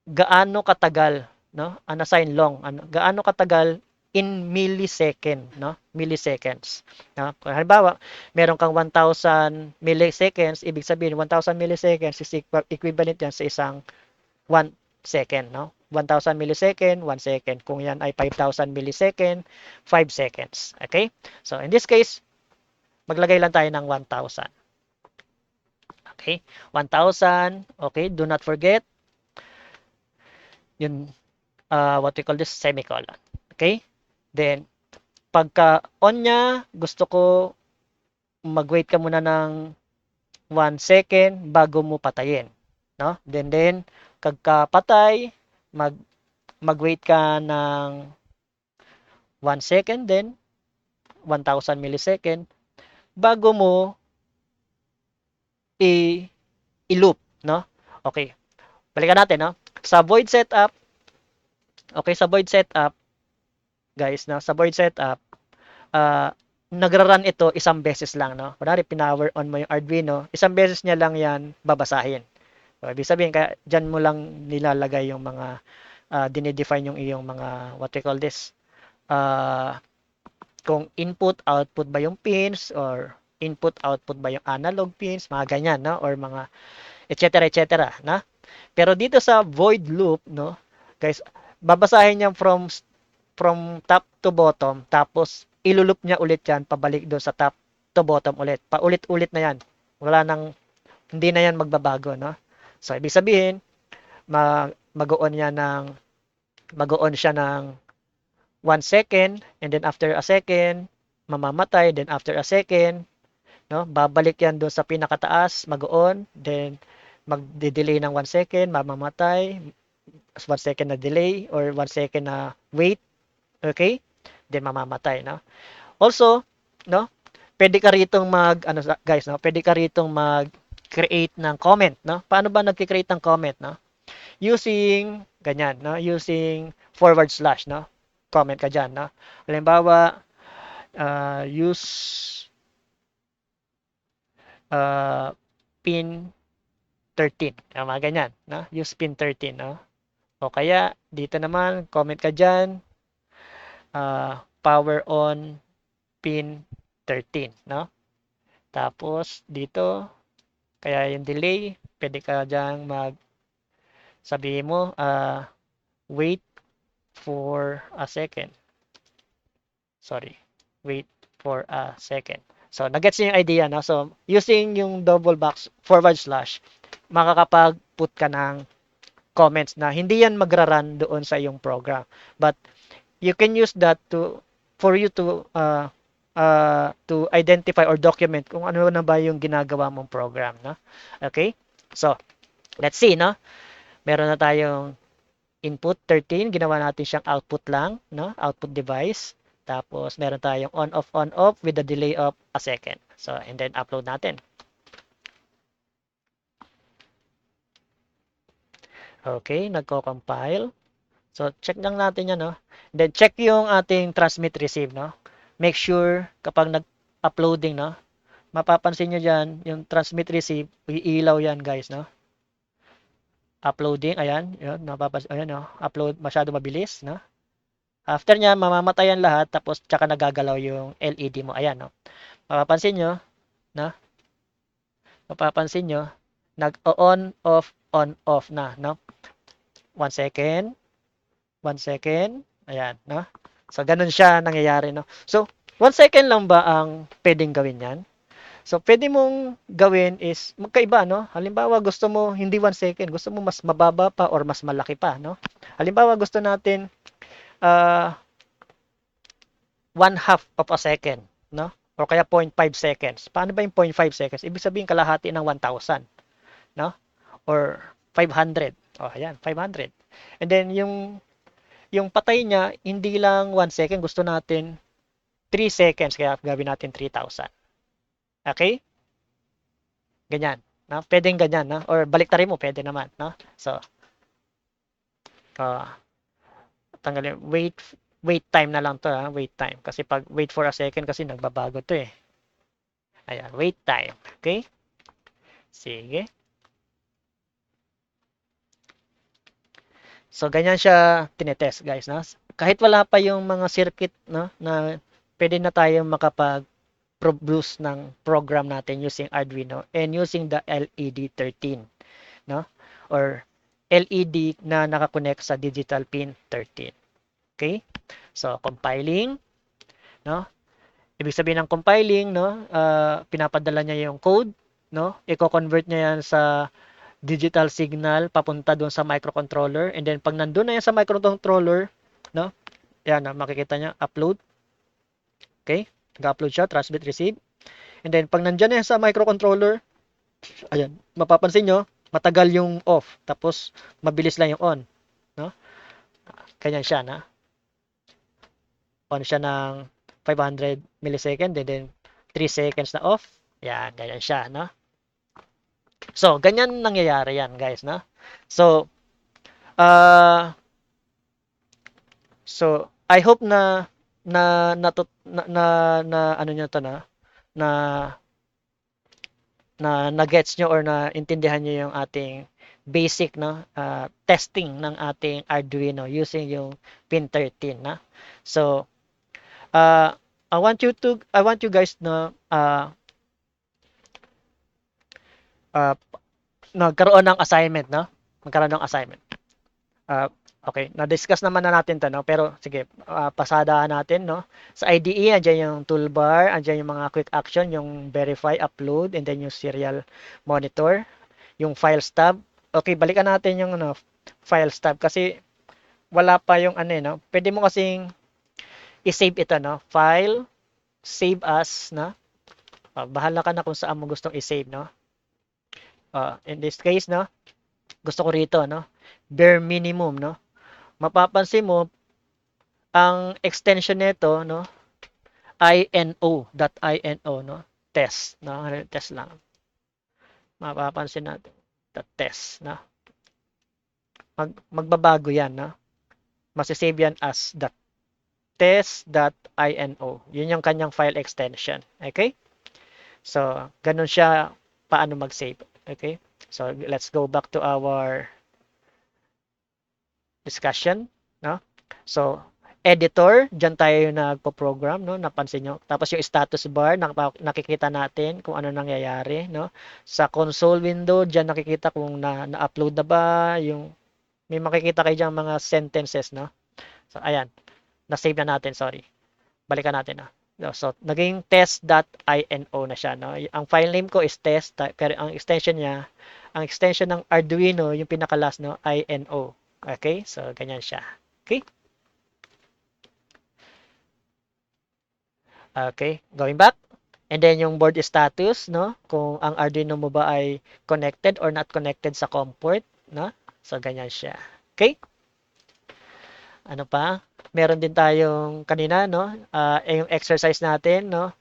Speaker 1: gaano katagal, no? Unassign long, gaano katagal in millisecond, no? Milliseconds. No? Kung halimbawa, meron kang 1,000 milliseconds, ibig sabihin 1,000 milliseconds is equivalent yan sa isang 1 second, no? 1,000 millisecond, 1 second. Kung yan ay 5,000 millisecond, 5 seconds. Okay? So, in this case, maglagay lang tayo ng 1,000. Okay? 1,000. Okay? Do not forget, yun, what we call this semicolon. Okay? Then, pagka on niya, gusto ko mag-wait ka muna ng 1 second bago mo patayin. No? Then pagkapatay, mag-wait ka ng 1 second then 1,000 millisecond bago mo i-loop, no? Okay. Balikan natin, no? Sa void setup, okay, sa void setup, guys, no? Sa void setup, nagra-run ito isang beses lang, no? Kunwari, pinower on mo yung Arduino, isang beses niya lang yan babasahin. So, ibig sabihin, kaya dyan mo lang nilalagay yung mga, dinidefine yung iyong mga, what we call this, kung input, output ba yung pins, or input, output ba yung analog pins, mga ganyan, no? Or mga, etc. na? Pero dito sa void loop, no? Guys, babasahin niya from top to bottom, tapos ilulup niya ulit yan, pabalik doon sa top to bottom ulit. Paulit-ulit na yan. Hindi na yan magbabago, no? So, ibig sabihin, mag-on siya ng 1 second, and then after a second, mamamatay, then after a second, no? Babalik yan doon sa pinakataas, mag-on, then magde-delay ng 1 second, mamamatay, 1 second na delay or 1 second na wait, okay? Then mamamatay, no? Also, no? Pwede ka ritong guys, no? Pwede ka ritong mag-create ng comment, no? Paano ba nag-create ng comment, no? Using ganyan, no? Using forward slash, no? Comment ka diyan, no? Halimbawa, use uh, pin 13. Mga ganyan, no? Use pin 13, no? O kaya, dito naman, comment ka dyan, power on pin 13, no? Tapos, dito, kaya yung delay, pwede ka dyan sabihin mo, wait for a second. Sorry, wait for a second. So, nagets niyo yung idea, no? So, using yung double box forward slash, makakapag-put ka ng comments na hindi yan magra-run doon sa iyong program. But you can use that for you to identify or document kung ano na ba yung ginagawa mong program, no? Okay? So, let's see, no? Meron na tayong input 13, ginawa natin siyang output lang, no? Output device. Tapos meron tayong on off with a delay of a second. So, and then upload natin. Okay, nagko-compile. So, check lang natin yan, no? Then, check yung ating transmit receive, no? Make sure kapag nag-uploading, no? Mapapansin nyo dyan, yung transmit receive, iilaw yan, guys, no? Uploading, ayan, yun, napapansin, ayan, no? Upload, masyado mabilis, no? After nya, mamamatayan lahat, tapos tsaka nagagalaw yung LED mo, ayan, no? Mapapansin nyo, no? Mapapansin nyo, on, off na, no? 1 second, 1 second, ayan, no? So, ganun siya nangyayari, no? So, 1 second lang ba ang pwedeng gawin yan? So, pwede mong gawin is magkaiba, no? Halimbawa, gusto mo hindi 1 second, gusto mo mas mababa pa or mas malaki pa, no? Halimbawa, gusto natin uh, 1/2 of a second, no? O kaya 0.5 seconds. Paano ba yung 0.5 seconds? Ibig sabihin kalahati ng 1,000, no? Or 500. Oh, ayan, 500. And then yung patay niya, hindi lang 1 second, gusto natin 3 seconds, kaya gawin natin 3,000. Okay? Ganyan. No? Pwedeng ganyan, no? Or baliktarin mo, pwede naman, no? So, uh, tanggalin, wait time na lang to, ha? Wait time. Kasi pag wait for a second, kasi nagbabago to eh. Ayan, wait time. Okay? Sige. So, ganyan siya tinetest, guys, no? Kahit wala pa yung mga circuit, no, na pwede na tayong makapag-produce ng program natin using Arduino and using the LED13, no? Or LED na nakakonect sa digital pin 13. Okay? So, compiling, no? Ibig sabihin ng compiling, no? Pinapadala niya yung code, no? I-convert niya yan sa digital signal papunta doon sa microcontroller, and then pag nandun na yan sa microcontroller, no? Yan, makikita niya, upload. Okay? Nag-upload siya, transmit, receive. And then pag nandiyan na yan sa microcontroller, ayan, mapapansin nyo, matagal yung off, tapos mabilis lang yung on, no? Ganyan siya, na. On siya ng 500 millisecond, and then 3 seconds na off. Yan, ganyan siya, no? So, ganyan nangyayari yan, guys, no? So, I hope na ano niyo to na na-gets nyo or na-intindihan nyo yung ating basic, no, testing ng ating Arduino using yung pin 13, na. So, I want you guys uh, nagkaroon ng assignment, no? Magkaroon ng assignment. Okay, na-discuss naman na natin 'to, no? Pero sige, pasadahan natin, no? Sa IDE, andiyan yung toolbar, andiyan yung mga quick action, yung verify, upload, and then yung serial monitor, yung files tab. Okay, balikan natin yung files tab kasi wala pa yung ano, no? Pwede mo kasing i-save ito, no? File, save as, no? Bahala ka na kung saan mo gustong i-save, no? In this case, no? Gusto ko rito, no? bare minimum, no? Mapapansin mo, ang extension nito, no? INO, no? Test, no? Test lang. Mapapansin natin. The test, no? Magbabago yan, no? Masisave yan as the test.ino. Yun yung kanyang file extension. Okay? So, ganun siya paano mag-save. Okay? So, let's go back to our discussion. No? So, editor, dyan tayo nagpo-program, no? Napansin nyo. Tapos yung status bar, nakikita natin kung ano nangyayari, no? Sa console window, dyan nakikita kung na-upload na ba, yung may makikita kayo dyan mga sentences, no? So, ayan. Na-save na natin, sorry. Balikan natin, no? So, naging test.ino na siya, no? Ang file name ko is test, pero ang extension ng Arduino, yung pinaka-last, no? INO. Okay? So, ganyan siya. Okay? Okay, going back. And then yung board status, no? Kung ang Arduino mo ba ay connected or not connected sa COM port, no? So ganyan siya. Okay? Ano pa? Meron din tayong kanina, no? Yung exercise natin, no?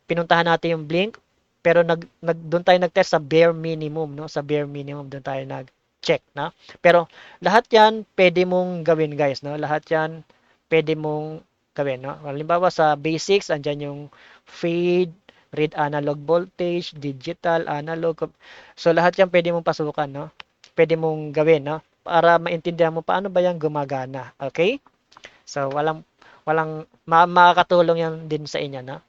Speaker 1: Pinuntahan natin yung Blink, pero doon tayo nag-test sa bare minimum, no? Sa bare minimum doon tayo nag-check, no? Pero lahat 'yan pwede mong gawin, guys, no? Lahat 'yan pwede mong gawin, no? Halimbawa sa basics, andyan yung fade, read analog voltage, digital, analog. So lahat 'yan pwede mong pasukan, no? Pwede mong gawin, no? Para maintindihan mo paano ba 'yan gumagana. Okay? So walang makakatulong 'yan din sa inyo, no?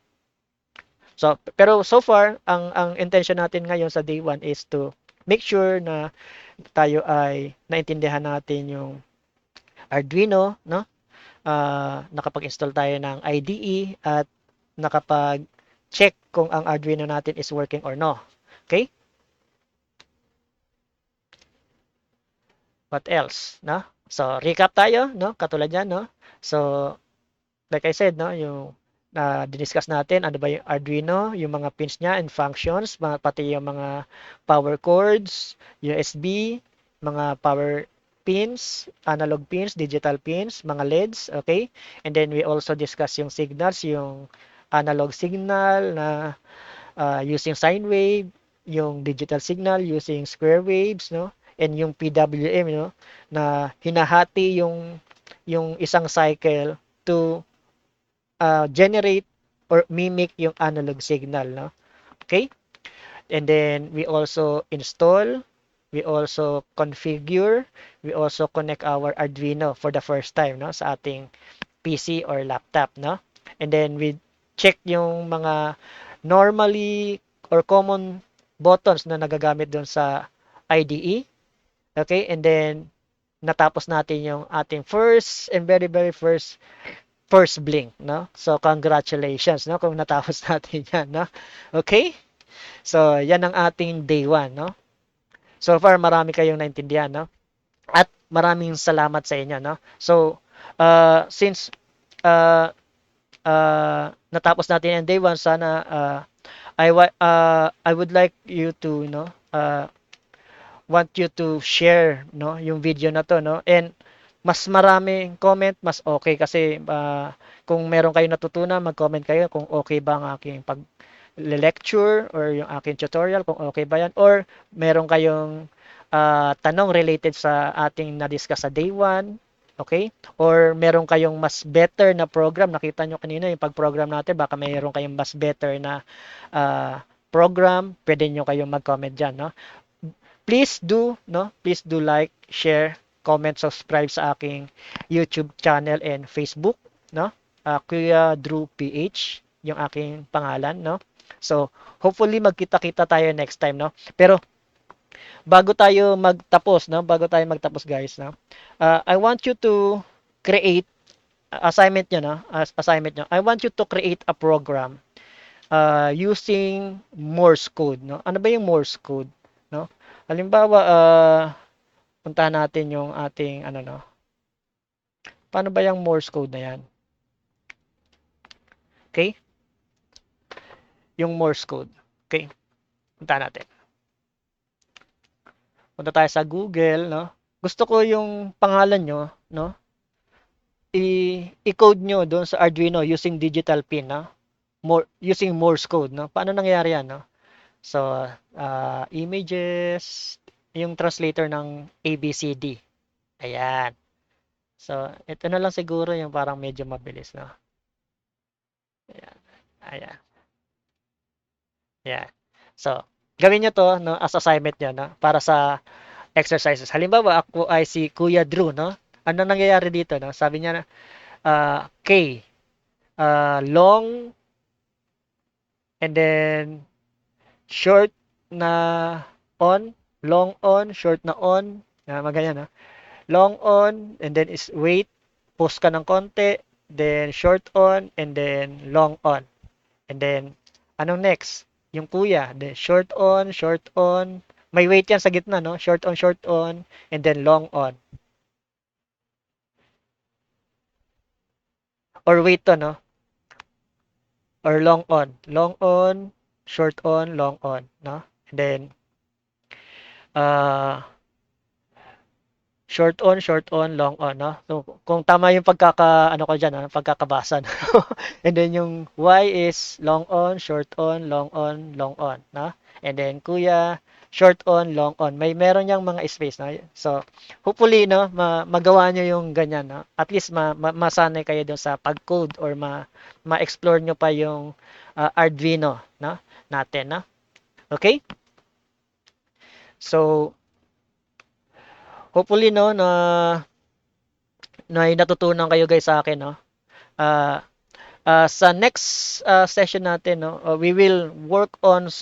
Speaker 1: So pero so far ang intention natin ngayon sa day 1 is to make sure na tayo ay naintindihan natin yung Arduino, no? Nakapag-install tayo ng IDE at nakapag-check kung ang Arduino natin is working or no. Okay? What else, no? So, recap tayo, no? Katulad yan, no? So, like I said, no, yung discuss natin, ano ba yung Arduino, yung mga pins niya and functions, pati yung mga power cords, USB, mga power pins, analog pins, digital pins, mga LEDs, okay? And then we also discuss yung signals, yung analog signal na using sine wave, yung digital signal using square waves, no? And yung PWM, no? Na hinahati yung isang cycle to generate or mimic yung analog signal, no? Okay? And then we also install, we also configure, we also connect our Arduino for the first time, no, sa ating PC or laptop, no? And then we check yung mga normally or common buttons na nagagamit doon sa IDE. Okay? And then natapos natin yung ating first and very very first blink, no? So congratulations, no, kung natapos natin 'yan, no? Okay? So 'yan ang ating day 1, no? So far marami kayong naintindihan, no? At maraming salamat sa inyo, no? So since uh, natapos natin ang day 1, sana I would like you to, no, want you to share, no, yung video na to, no, and mas maraming comment mas okay kasi kung meron kayong natutunan mag-comment kayo kung okay ba ang aking pag lecture or yung aking tutorial kung okay ba yan or meron kayong tanong related sa ating na-discuss sa day 1, okay? Or meron kayong mas better na program, nakita nyo kanina yung pag-program natin, baka meron kayong mas better na program, pwede nyo kayong mag-comment dyan, no? Please do, no? Please do like, share, comment, subscribe sa aking YouTube channel and Facebook, no? Kuya Drew PH, yung aking pangalan, no? So, hopefully magkita-kita tayo next time, no? Pero bago tayo magtapos, no? Bago tayo magtapos, guys, no? I want you to create assignment nyo, no? Assignment nyo. I want you to create a program using Morse code, no? Ano ba yung Morse code, no? Halimbawa, puntahan natin yung ating ano, no? Paano ba yung Morse code na yan? Okay? Yung Morse code. Okay? Puntahan natin. Punta tayo sa Google, no? gusto ko yung pangalan nyo, no? I-code nyo doon sa Arduino using digital pin, no? Using Morse code, no? Paano nangyayari yan, no? So, images, yung translator ng ABCD. Ayan. So, ito na lang siguro yung parang medyo mabilis, no? Ayan. Ayan. Ayan. So, gawin nyo to, no, as assignment nyo, no? Para sa exercises. Halimbawa, ako ay si Kuya Drew, no? Ano nangyayari dito, no? Sabi niya na, K, long, and then short na long on, short na on, maganyan, no? Long on, and then is wait, pause ka ng konti, then short on, and then long on. And then, anong next? Yung kuya, the short on, may wait yan sa gitna, no? Short on, and then long on. Or wait to, no? Or long on, short on, long on, no? And then, uh, short on, long on, no? So, kung tama yung ano ko dyan, no? Pagkakabasa, no? And then yung Y is long on, long on, no? And then kuya, short on, long on. Meron yang mga space, no? So, hopefully, no, magawa nyo yung ganyan, no? At least masanay kayo doon sa pag-code or ma-explore nyo pa yung Arduino, no? Natin, no? Okay? So, hopefully, no, na natutunan kayo guys sa akin, no? Ah, sa next session natin, no, we will work on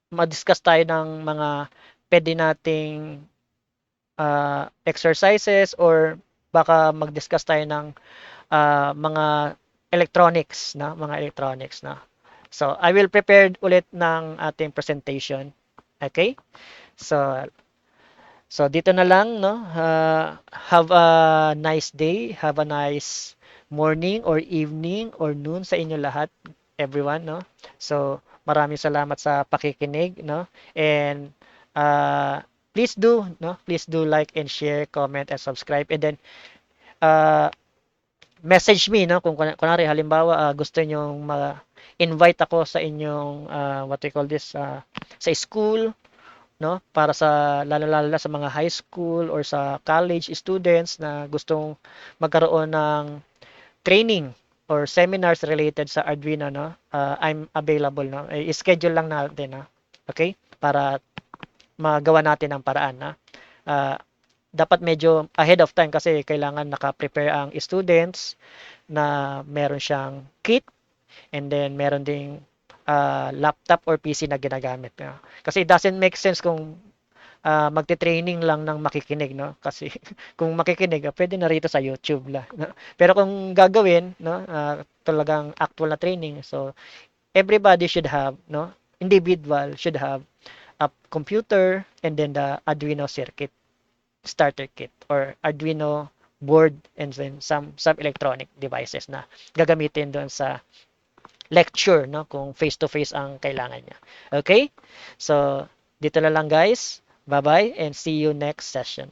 Speaker 1: ma-discuss tayo ng mga pwede nating exercises or baka mag-discuss tayo ng mga electronics, na mga electronics, na. So, I will prepare ulit ng ating presentation. Okay? So, dito na lang, no? Have a nice day, have a nice morning or evening or noon sa inyo lahat, everyone, no? So, maraming salamat sa pakikinig, no? And please do, no? Please do like and share, comment and subscribe. And then uh, message me, no? Kung kunwari halimbawa gusto niyo invite ako sa inyong what we call this sa school, no, para sa lalo-lalo na sa mga high school or sa college students na gustong magkaroon ng training or seminars related sa Arduino, no, I'm available, no. I-schedule lang natin, no? Okay, para magawa natin ang paraan, na dapat medyo ahead of time kasi kailangan naka-prepare ang students na meron siyang kit, and then meron ding laptop or PC na ginagamit, no? Kasi it doesn't make sense kung magte-training lang ng makikinig, no? Kasi kung makikinig, pwede na rito sa YouTube la, no? Pero kung gagawin, no, talagang actual na training, so everybody should have, no, individual should have a computer and then the Arduino circuit starter kit or Arduino board and then some electronic devices na gagamitin doon sa lecture, no, kung face to face ang kailangan niya. Okay? So, dito na lang guys. Bye-bye and see you next session.